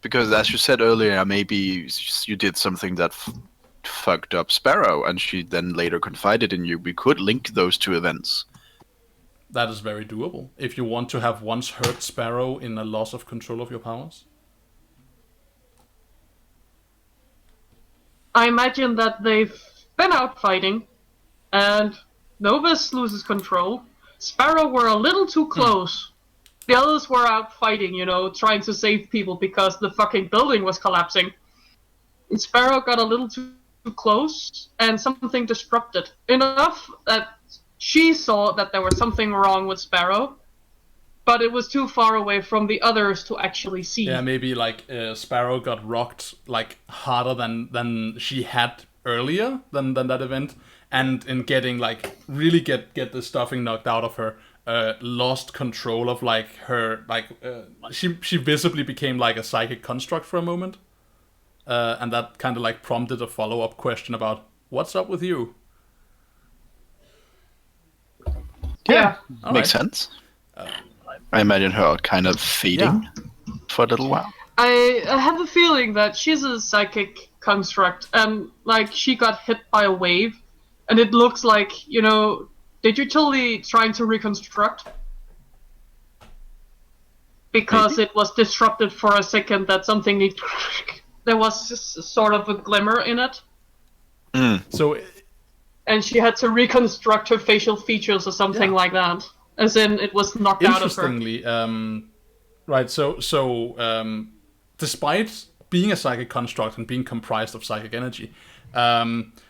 Because as you said earlier, maybe you did something that fucked up Sparrow, and she then later confided in you. We could link those 2 events. That is very doable. If you want to have once hurt Sparrow in a loss of control of your powers. I imagine that they've been out fighting, and Novus loses control. Sparrow were a little too close. The others were out fighting, trying to save people because the fucking building was collapsing. And Sparrow got a little too close, and something disrupted. Enough that she saw that there was something wrong with Sparrow, but it was too far away from the others to actually see. Yeah, maybe like Sparrow got rocked like harder than she had earlier than that event, and in getting like really get the stuffing knocked out of her, lost control of like her she visibly became like a psychic construct for a moment, and that kind of like prompted a follow-up question about what's up with you. Yeah. Makes sense. I imagine her kind of fading for a little while. I have a feeling that she's a psychic construct, and like she got hit by a wave, and it looks like, digitally trying to reconstruct. Because it was disrupted for a second, that something there was just sort of a glimmer in it. So, and she had to reconstruct her facial features or something like that. As in, it was knocked out of her. Interestingly, right, so despite being a psychic construct and being comprised of psychic energy,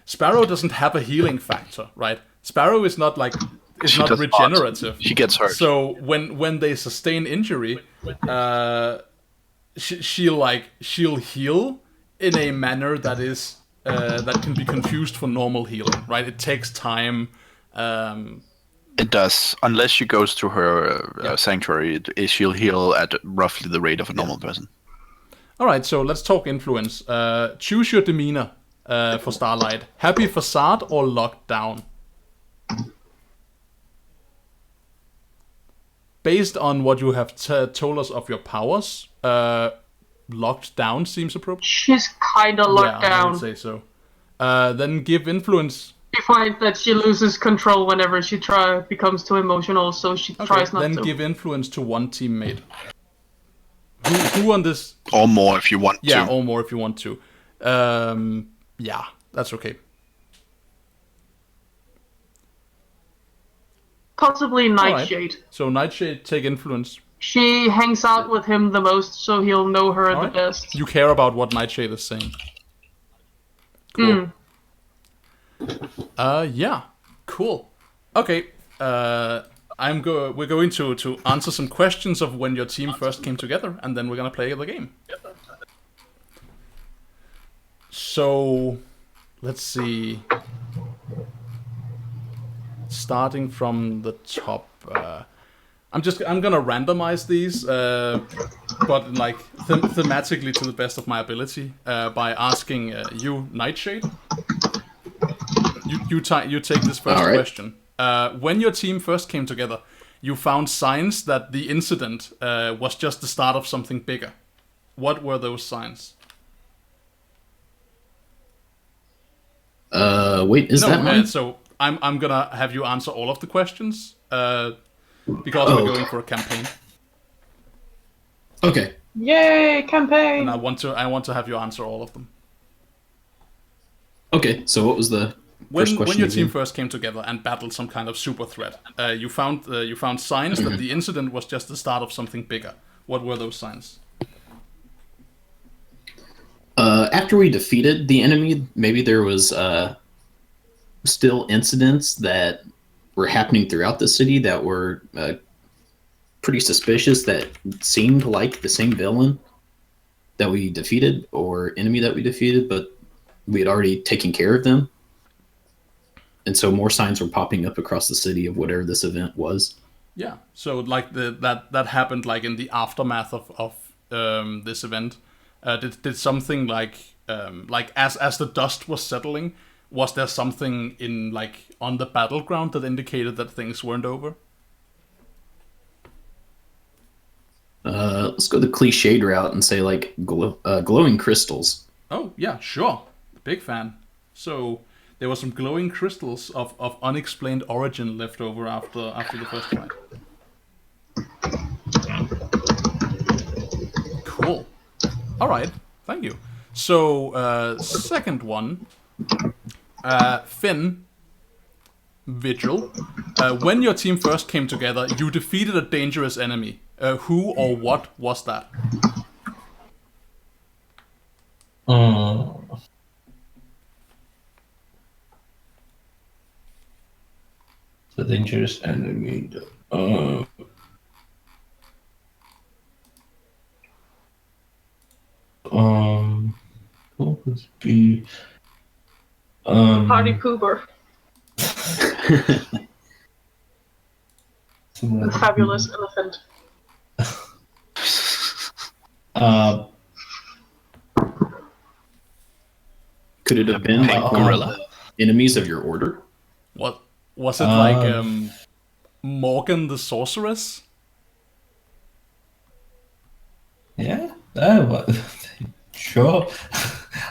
Sparrow doesn't have a healing factor, right? Sparrow is not like not regenerative. She gets hurt. So when they sustain injury, she'll heal in a manner that is that can be confused for normal healing, right? It takes time. It does, unless she goes to her sanctuary. She'll heal at roughly the rate of a normal person. All right, so let's talk influence. Choose your demeanor for Starlight. Happy facade or locked down? Based on what you have told us of your powers, locked down seems appropriate. She's kind of locked down. I would say so. Then give influence. You find that she loses control whenever she becomes too emotional, so she tries not then to. Give influence to one teammate. Who on this? Or more if you want to. Yeah, or more if you want to. Yeah, that's okay. Possibly Nightshade. Right. So Nightshade, take influence. She hangs out with him the most, so he'll know her the best. You care about what Nightshade is saying. Cool. Yeah, cool. Okay. We're going to answer some questions of when your team first came together, and then we're gonna play the game. So, let's see. Starting from the top, I'm gonna randomize these, but like thematically to the best of my ability, by asking you, Nightshade. You take this first question. When your team first came together, you found signs that the incident was just the start of something bigger. What were those signs? Wait, is that mine? So I'm gonna have you answer all of the questions, because we're going for a campaign. Okay. Yay, campaign! And I want to have you answer all of them. Okay, so what was the first question? When your team first came together and battled some kind of super threat, you found signs that the incident was just the start of something bigger. What were those signs? After we defeated the enemy, maybe there was still incidents that were happening throughout the city that were pretty suspicious, that seemed like the same villain that we defeated or enemy that we defeated, but we had already taken care of them. And so more signs were popping up across the city of whatever this event was. Yeah, so like that happened like in the aftermath of this event. Did something like as the dust was settling, was there something in like on the battleground that indicated that things weren't over? Let's go the cliched route and say like glowing crystals. Oh yeah, sure, big fan. So there were some glowing crystals of unexplained origin left over after the first fight. Cool. All right, thank you. So second one, Finn, Vigil. When your team first came together, you defeated a dangerous enemy. Who or what was that? The dangerous enemy. Who could be? Party pooper. The fabulous elephant. Could it have been Pink like one gorilla. of the enemies of your order? What was it like? Morgan the Sorceress? Yeah. What? Sure.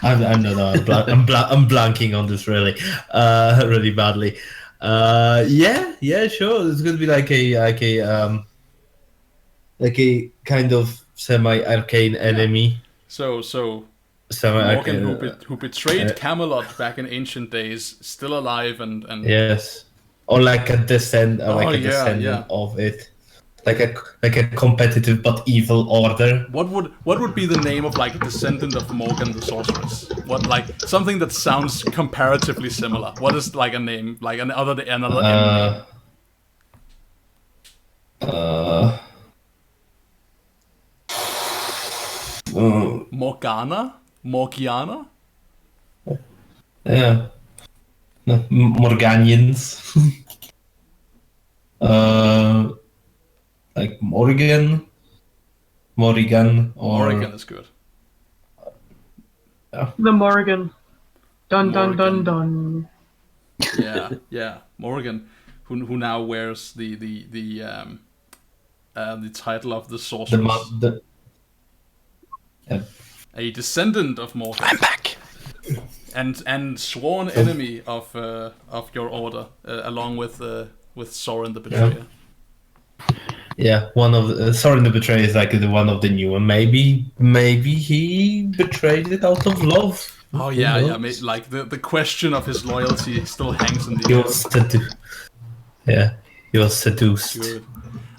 I'm I'm blanking on this really badly. Yeah, sure. It's gonna be like a kind of semi-arcane enemy. So Morgan, Semi-arcane. who betrayed Camelot back in ancient days, still alive and Yes, or like a descendant yeah. of it, like a competitive but evil order. What would be the name of like a descendant of Morgan the Sorceress? What, like something that sounds comparatively similar? What is like a name, like another enemy? Morgiana? Yeah, Morganians. Like Morrigan, or Morrigan is good. The Morrigan. Dun dun dun dun. Yeah, Morrigan, who now wears the title of the Sorceress. A descendant of Morgan. I'm back. And sworn enemy of your order, along with Soren the Betrayer. Yeah, one of Soren the Betrayer is like the one of the new one. Maybe he betrayed it out of love. Oh Who yeah, knows? like the question of his loyalty still hangs in the He air. was seduced. Yeah, he was seduced. Good.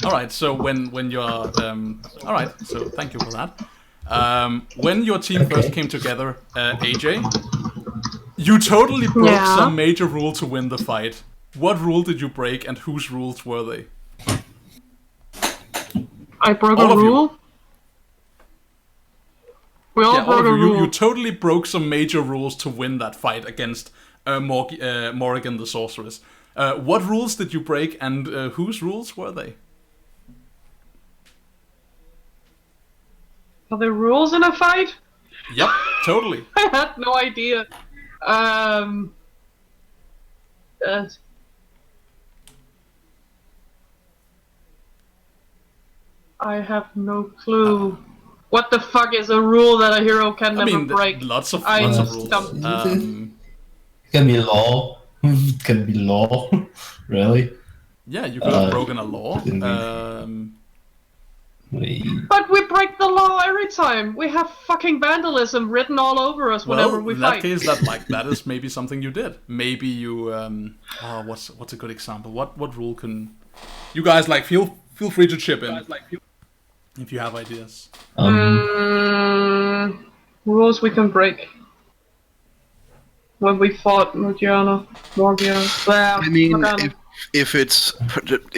All right, so when you're all right, so thank you for that. When your team first came together, AJ, you totally broke some major rule to win the fight. What rule did you break, and whose rules were they? I broke All a of you. rule. We all Yeah, all broke of a you. rule. You totally broke some major rules to win that fight against Morrigan the Sorceress. What rules did you break, and whose rules were they? Are there rules in a fight? Yep, totally. I had no idea. I have no clue. What the fuck is a rule that a hero can never break? Lots of I rules. stumped. It can be law. It can be law. Really? Yeah, you could have broken a law. But we break the law every time. We have fucking vandalism written all over us whenever we in that fight. case, that is maybe something you did. Maybe you what's a good example? What rule can you guys like? Feel free to chip in if you have ideas. Rules we can break. When we fought Morgiana. I mean, if it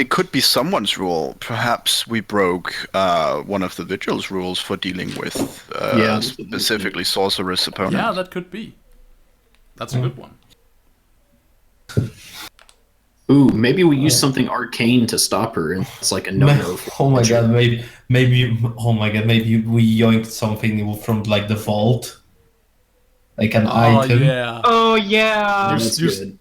could be someone's rule. Perhaps we broke one of the Vigil's rules for dealing with specifically sorceress opponents. Yeah, that could be. That's a good one. Ooh, maybe we use something arcane to stop her, and it's like a no-no. Oh my god, maybe we yoinked something from like the vault. Like an item. Yeah. Oh yeah. That's good.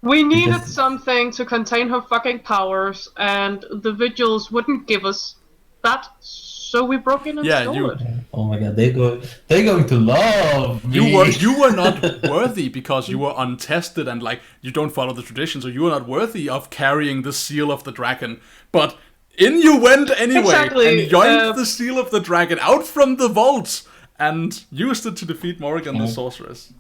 We needed something to contain her fucking powers, and the Vigils wouldn't give us that, so we broke in and stole it. Oh my god, they're going to love me. You were not worthy because you were untested and like you don't follow the tradition, so you were not worthy of carrying the seal of the dragon. But in you went anyway and yoinked the seal of the dragon out from the vault and used it to defeat Morrigan the Sorceress.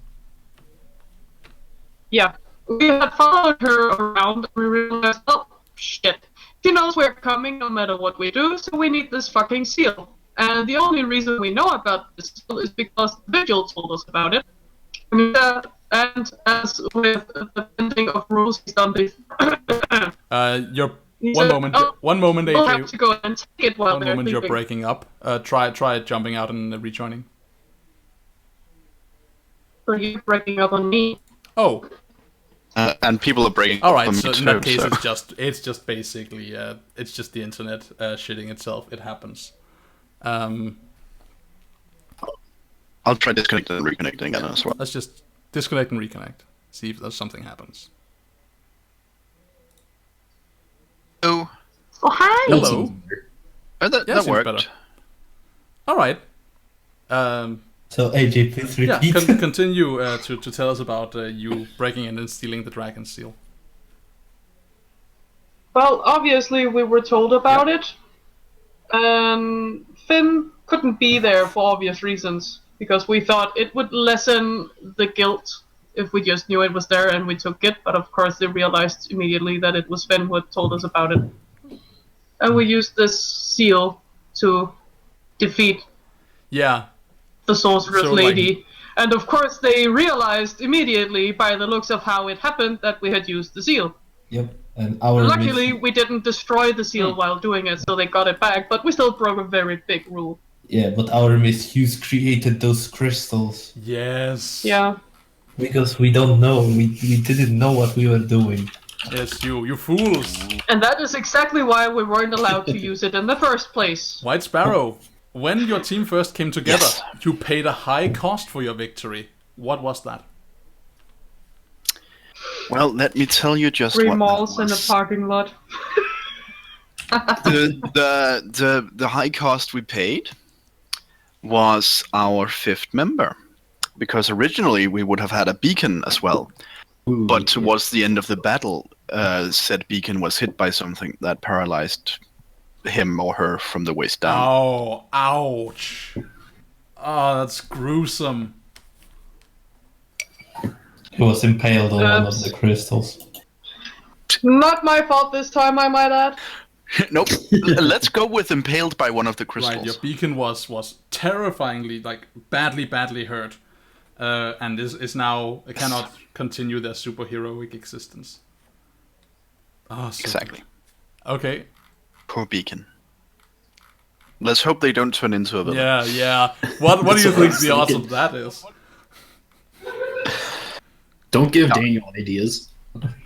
Yeah, we had followed her around and we realized, oh, shit. She knows we're coming no matter what we do, so we need this fucking seal. And the only reason we know about this seal is because the Vigil told us about it. And as with the bending of rules he's done before. You're He one said, moment. "Oh, One moment, we'll have AJ. to go and take it while One they're moment. You're leaving." breaking up. Try jumping out and rejoining. So you're breaking up on me. Oh, And people are breaking all up right. on me So in too, that case, so- it's just basically it's just the internet shitting itself. It happens. I'll try disconnecting and reconnecting again as well. Let's just disconnect and reconnect. See if there's something happens. Oh, Oh, hi! Hello. that Yeah, seems worked. better. All right. So AJ, please Yeah, repeat. continue to tell us about you breaking in and stealing the dragon seal. Well, obviously we were told about it. Finn couldn't be there for obvious reasons, because we thought it would lessen the guilt if we just knew it was there and we took it, but of course they realized immediately that it was Finn who had told us about it. And we used this seal to defeat Yeah. the sorceress So, like- lady. And of course they realized immediately by the looks of how it happened that we had used the seal. Yep. And our Luckily, miss- we didn't destroy the seal while doing it, so they got it back, but we still broke a very big rule. yeah, but our misuse created those crystals Yes. Yeah. because we don't know. We didn't know what we were doing. Yes, you fools. And that is exactly why we weren't allowed to use it in the first place. White Sparrow, when your team first came together, Yes. you paid a high cost for your victory. What was that? Well, let me tell you just Three what that malls in a was. parking lot. The high cost we paid was our fifth member, because originally we would have had a beacon as well, Ooh, but towards the end of the battle, said beacon was hit by something that paralyzed him or her from the waist down. Oh, ouch. Oh, that's gruesome. He was impaled on one of Oops. the crystals. Not my fault this time, I might add. Nope. Let's go with impaled by one of the crystals. Right, your beacon was terrifyingly, like, badly hurt. And is now cannot continue their superheroic existence. Oh, so Exactly. Okay. Poor beacon. Let's hope they don't turn into a villain. Yeah. What do you That's what I think was the odds thinking. of that is? Don't give Daniel ideas.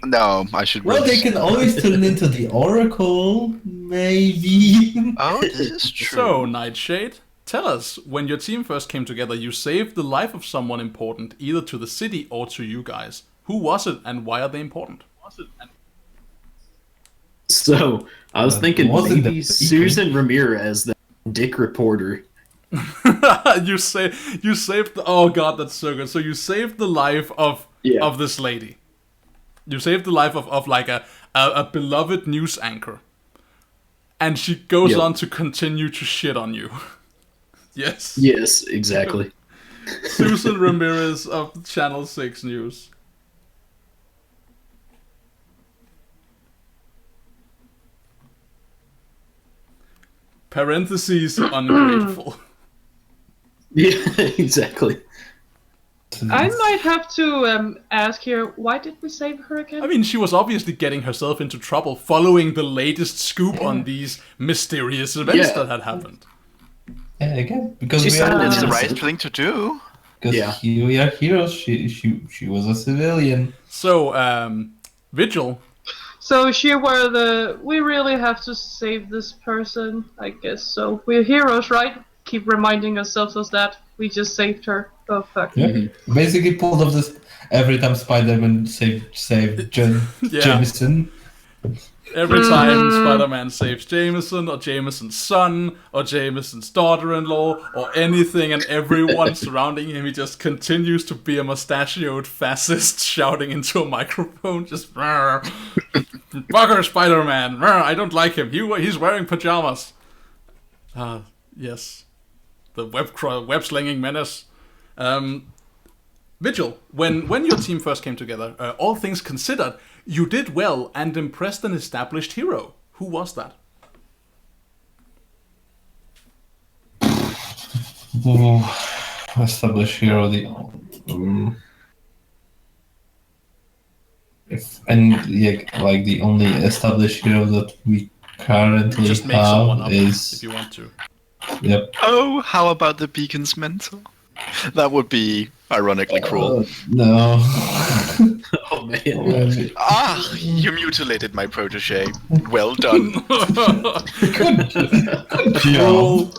No, I should. Well, they can always turn into the Oracle, maybe. Oh, this is true. So, Nightshade, tell us, when your team first came together, you saved the life of someone important, either to the city or to you guys. Who was it, and why are they important? So I was thinking wasn't maybe the Susan Ramirez, the dick reporter. you saved the, oh god, that's so good. So you saved the life of Yeah. this lady. You saved the life of like a beloved news anchor. And she goes Yep. on to continue to shit on you. Yes. Yes, exactly. Susan Ramirez of Channel 6 News. Parentheses ungrateful. Yeah, exactly. I might have to ask here, why did we save her again? I mean, she was obviously getting herself into trouble following the latest scoop on these mysterious events Yeah. that had happened. Yeah, again, because She we sounded are It's the innocent. right thing to do. because Yeah. we are heroes. She was a civilian. So, Vigil, So we really have to save this person, I guess. So we're heroes, right? Keep reminding ourselves of that. We just saved her. Oh fuck. Yeah. Basically pulled off this every time Spider-Man saved Yeah. Jameson. every time Spider-Man saves Jameson, or Jameson's son, or Jameson's daughter-in-law, or anything and everyone surrounding him, he just continues to be a mustachioed fascist shouting into a microphone, just "Rrr. Bugger Spider-Man, Rrr, I don't like him, he's wearing pajamas. Yes. The web-slinging menace. Vigil, when your team first came together, all things considered, you did well and impressed an established hero. Who was that? Ooh, established hero. Like the only established hero that we currently Just make someone have up is. if you want to. Yep. Oh, how about the Beacon's mentor? That would be ironically cruel. No. Oh man. You mutilated my protege. Well done. Good job.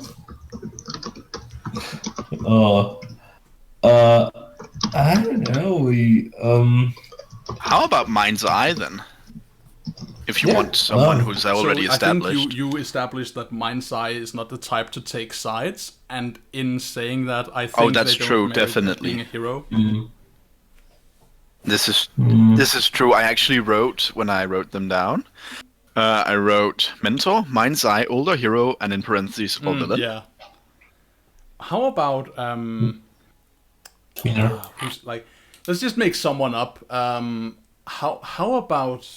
I don't know. How about Mind's Eye then? If you Yeah, want someone well, who's already so established. I think you established that Mind's Eye is not the type to take sides, and in saying that, I think that's they don't true, merit definitely. being a hero. This is true. I actually wrote, when I wrote them down, I wrote Mentor, Mind's Eye, Older Hero, and in parentheses, or Villain. Yeah. How about Peter. who's like? Let's just make someone up. How about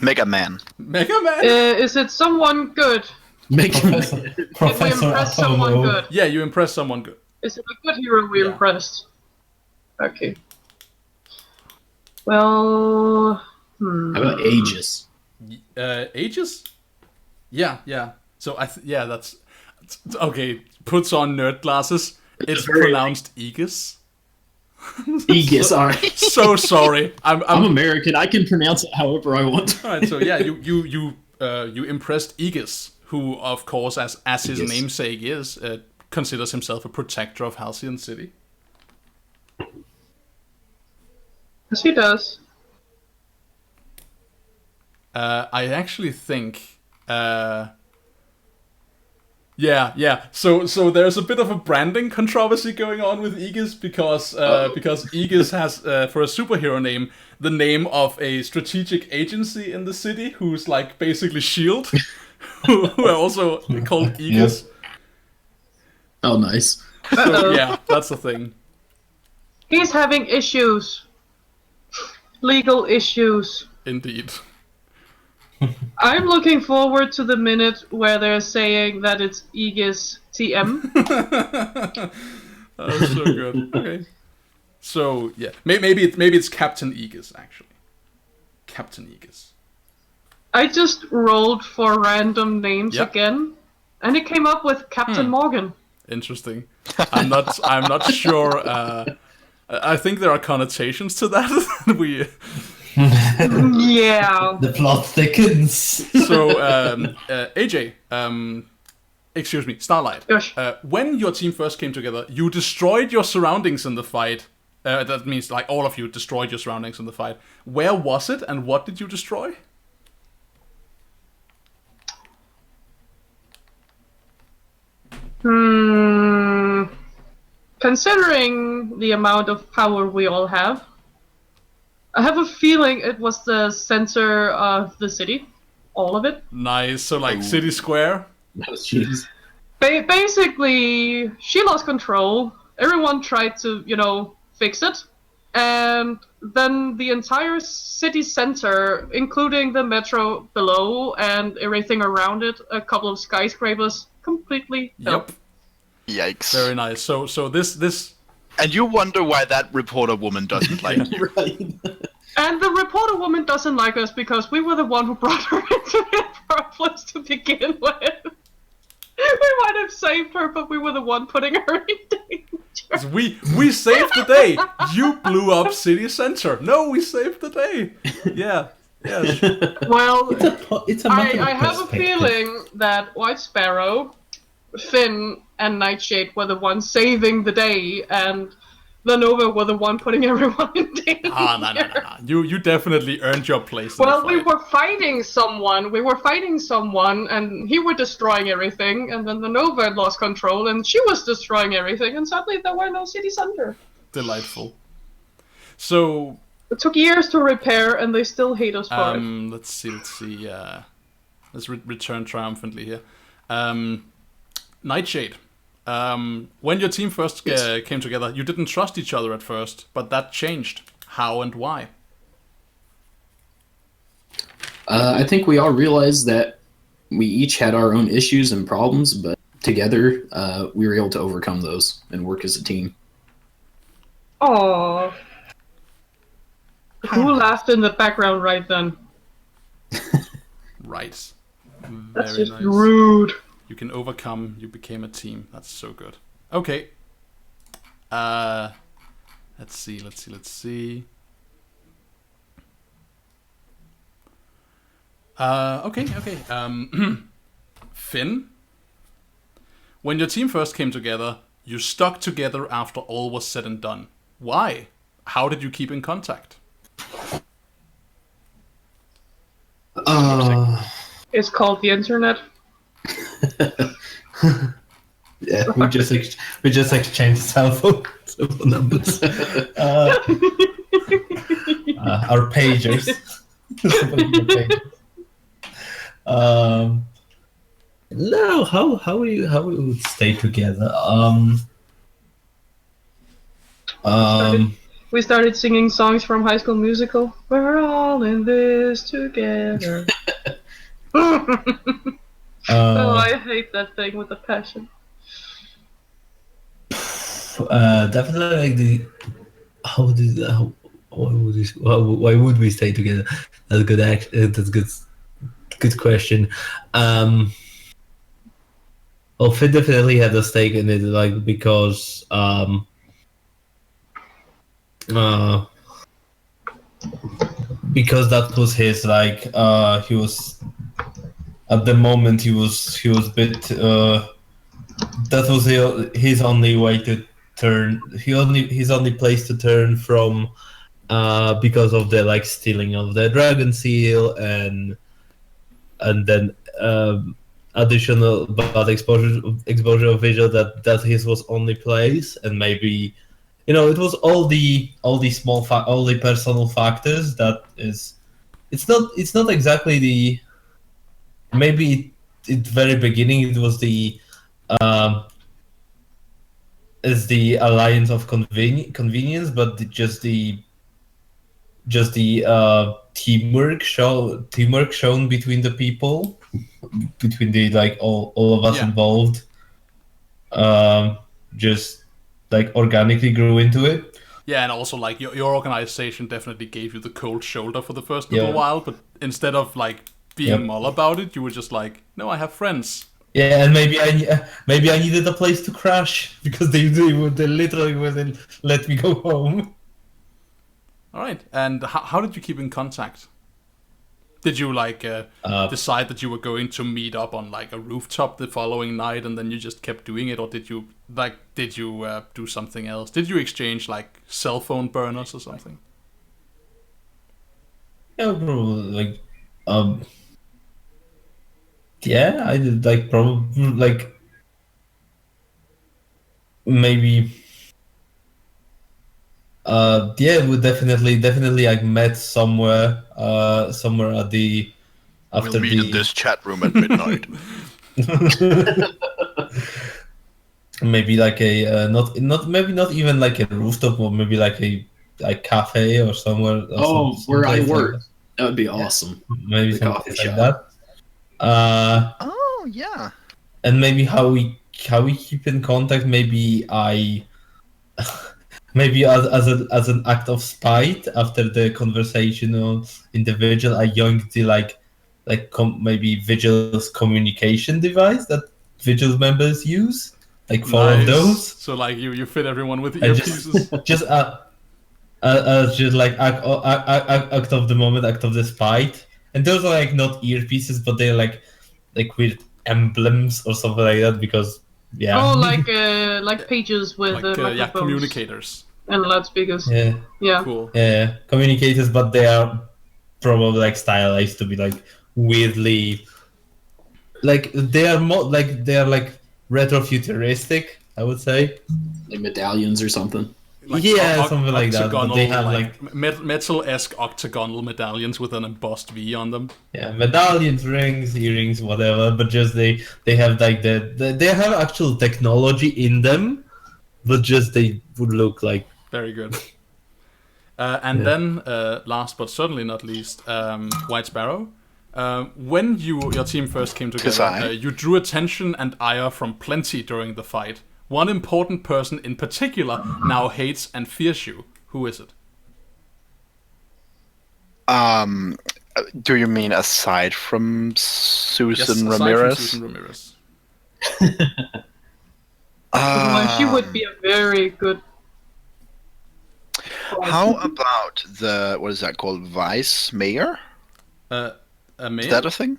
Mega Man. Mega Man? Is it someone good? Make Did we Professor impress someone Apollo. good? Yeah, you impressed someone good. Is it a good hero we Yeah. impressed? Okay. Well, How about Aegis? Aegis? Yeah. So that's okay. Puts on nerd glasses. It's very pronounced Aegis. Aegis. All right. So sorry. I'm American. I can pronounce it however I want. All right. So yeah, you impressed Aegis, who of course, as his Aegis. namesake is, considers himself a protector of Halcyon City. yes, he does. I actually think. Yeah. So there's a bit of a branding controversy going on with Aegis because Aegis has for a superhero name the name of a strategic agency in the city who's like basically Shield, who are also called Aegis. Oh, nice. Uh-oh. Yeah, that's the thing. He's having issues. Legal issues. Indeed. I'm looking forward to the minute where they're saying that it's Aegis TM. That was so good. Okay. So yeah, maybe it's Captain Aegis actually. Captain Aegis. I just rolled for random names Yep. again, and it came up with Captain Morgan. Interesting. I'm not sure. I think there are connotations to that. We Yeah. The plot thickens. so AJ, excuse me, Starlight. Gosh. When your team first came together, you destroyed your surroundings in the fight. That means like all of you destroyed your surroundings in the fight. Where was it, and what did you destroy? Considering the amount of power we all have, I have a feeling it was the center of the city. All of it. Nice. So like City Square. Oh, jeez. Basically, she lost control. Everyone tried to, fix it. And then the entire city center, including the metro below and everything around it, a couple of skyscrapers, completely fell. Yep. Yikes. Very nice. So this. And you wonder why that reporter woman doesn't like you. Right. And the reporter woman doesn't like us because we were the one who brought her into the place to begin with. We might have saved her, but we were the one putting her in danger. We saved the day. You blew up city center. No, we saved the day. Yeah. Yes. Well, It's a matter of I have a perspective. feeling that White Sparrow, Finn, and Nightshade were the ones saving the day, and the Nova were the one putting everyone in danger. No. You definitely earned your place. Well, in the we fight. were fighting someone, and he were destroying everything, and then the Nova lost control, and she was destroying everything, and suddenly there were no city center. Delightful. So It took years to repair, and they still hate us for it. let's see. Let's return triumphantly here. Nightshade. When your team first came together, you didn't trust each other at first, but that changed. How and why? I think we all realized that we each had our own issues and problems, but together we were able to overcome those and work as a team. Aww. Who laughed in the background right then? Right. That's Very just nice. rude. You can overcome. You became a team. That's so good. Okay. Let's see. Okay. Finn. When your team first came together, you stuck together after all was said and done. Why? How did you keep in contact? It's called the internet. Yeah, we just exchanged cell phone numbers. Our pagers. No, how we would stay together? We started singing songs from High School Musical. We're all in this together. Oh, I hate that thing with a passion. Definitely like the why would we stay together? That's good. That's good question. Well, Finn definitely had a stake in it, like because that was his like he was at the moment he was a bit that was his only way to turn his only place to turn from because of the like stealing of the dragon seal and then additional bad exposure of visual that his was only place, and maybe it was all the small all the personal factors that is it's not exactly the maybe at very beginning it was the is the alliance of convenience, but just the teamwork shown between the people, between the like all of us involved, just like organically grew into it. Yeah, and also like your organization definitely gave you the cold shoulder for the first little while, but instead of like being mull about it, you were just like, no, I have friends. Yeah, and maybe I needed a place to crash because they literally wouldn't let me go home. All right, and how did you keep in contact? Did you like decide that you were going to meet up on like a rooftop the following night, and then you just kept doing it, or did you do something else? Did you exchange like cell phone burners or something? Yeah, probably like yeah, I did like probably like maybe yeah, we definitely like met somewhere at the after we'll meet in this chat room at midnight. Maybe like a not even like a rooftop, or maybe like a cafe or somewhere. Or where I work. That would be awesome. Maybe the something coffee like shop. that. Oh yeah. And maybe how we keep in contact. Maybe I maybe as an act of spite after the conversation on individual, I yoinked the maybe Vigil's communication device that Vigil members use, like 4 of those. So like you fit everyone with I earpieces. just like act of the moment, act of the spite, and those are like not earpieces, but they're like weird emblems or something like that because Oh, like pages with microphones communicators and loudspeakers. Yeah, cool. Yeah, communicators, but they are probably like stylized to be like weirdly like they are like retro futuristic, I would say, like medallions or something. Yeah, something like that, but octagonal, they have, metal-esque octagonal medallions with an embossed V on them. yeah, medallions, rings, earrings, whatever. But just they have like they have actual technology in them, but just they would look like Very good. And then, last but certainly not least, White Sparrow. When your team first came together, you drew attention and ire from plenty during the fight. One important person in particular now hates and fears you. Who is it? Do you mean aside from Susan Aside Ramirez? from Susan Ramirez. Well, she would be a very good. How about the, what is that called, vice mayor? A mayor? Is that a thing?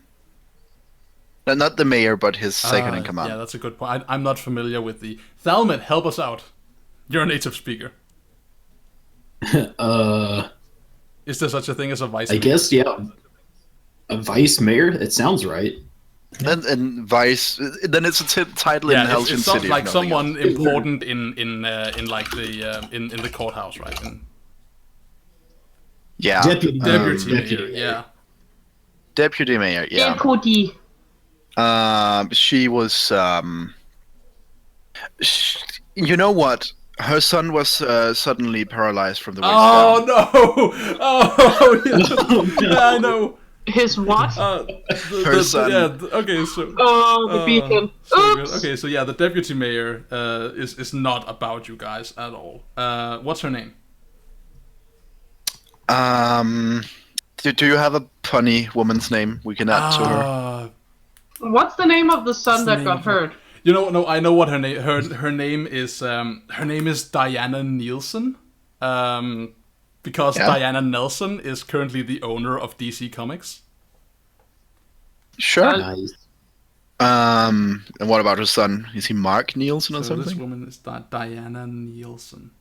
No, not the mayor, but his second in command. Yeah, that's a good point. I'm not familiar with the... Thalmet, help us out. You're a native speaker. Is there such a thing as a vice mayor? I guess, yeah. A vice mayor? It sounds right. And vice, then it's a title in Helgen it's City. like someone important in like the in the courthouse, right? Yeah. Deputy mayor, mayor. yeah. Deputy mayor, yeah. Cody. She was, you know what? Her son was suddenly paralyzed from the waist down. No! Oh, yeah. I know. His what? Her son. Okay, so. The beacon. So Oops. good. Okay, so yeah, the deputy mayor is not about you guys at all. What's her name? Do you have a funny woman's name we can add to her? What's the name of the son that got hurt? You know, no, I know what her name. Her name is Diana Nielsen. Because Diana Nelson is currently the owner of DC Comics. Sure. Nice. And what about her son? Is he Mark Nielsen or So something? this woman is Diana Nielsen.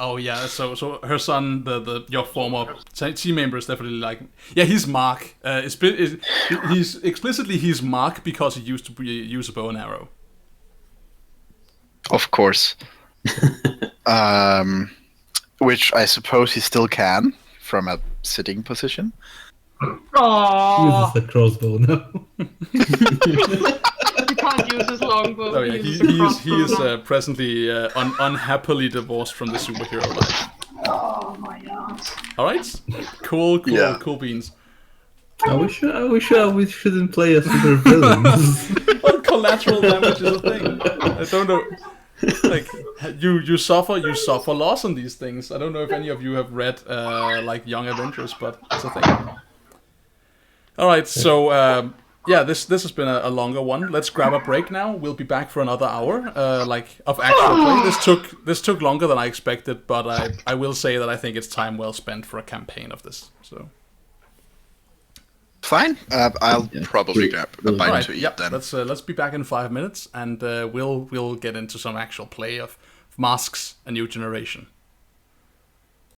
Oh yeah, so her son, your former team member, is definitely like, yeah, he's Mark. He's explicitly Mark because he used to use a bow and arrow. Of course. Which I suppose he still can from a sitting position. Aww. uses a crossbow now. He can't use his longbow. Oh yeah, he is presently unhappily divorced from the superhero life. Oh my god. All right, cool beans. I wish we shouldn't play as super villains. Well, collateral damage is a thing. I don't know. Like you suffer loss on these things. I don't know if any of you have read like Young Avengers, but it's a thing. All right, so yeah, this has been a longer one. Let's grab a break now. We'll be back for another hour, like of actual play. This took longer than I expected, but I will say that I think it's time well spent for a campaign of this. So. Fine. I'll probably grab a bite Right, to eat yep. then. Let's be back in 5 minutes, and we'll get into some actual play of Masks: A New Generation.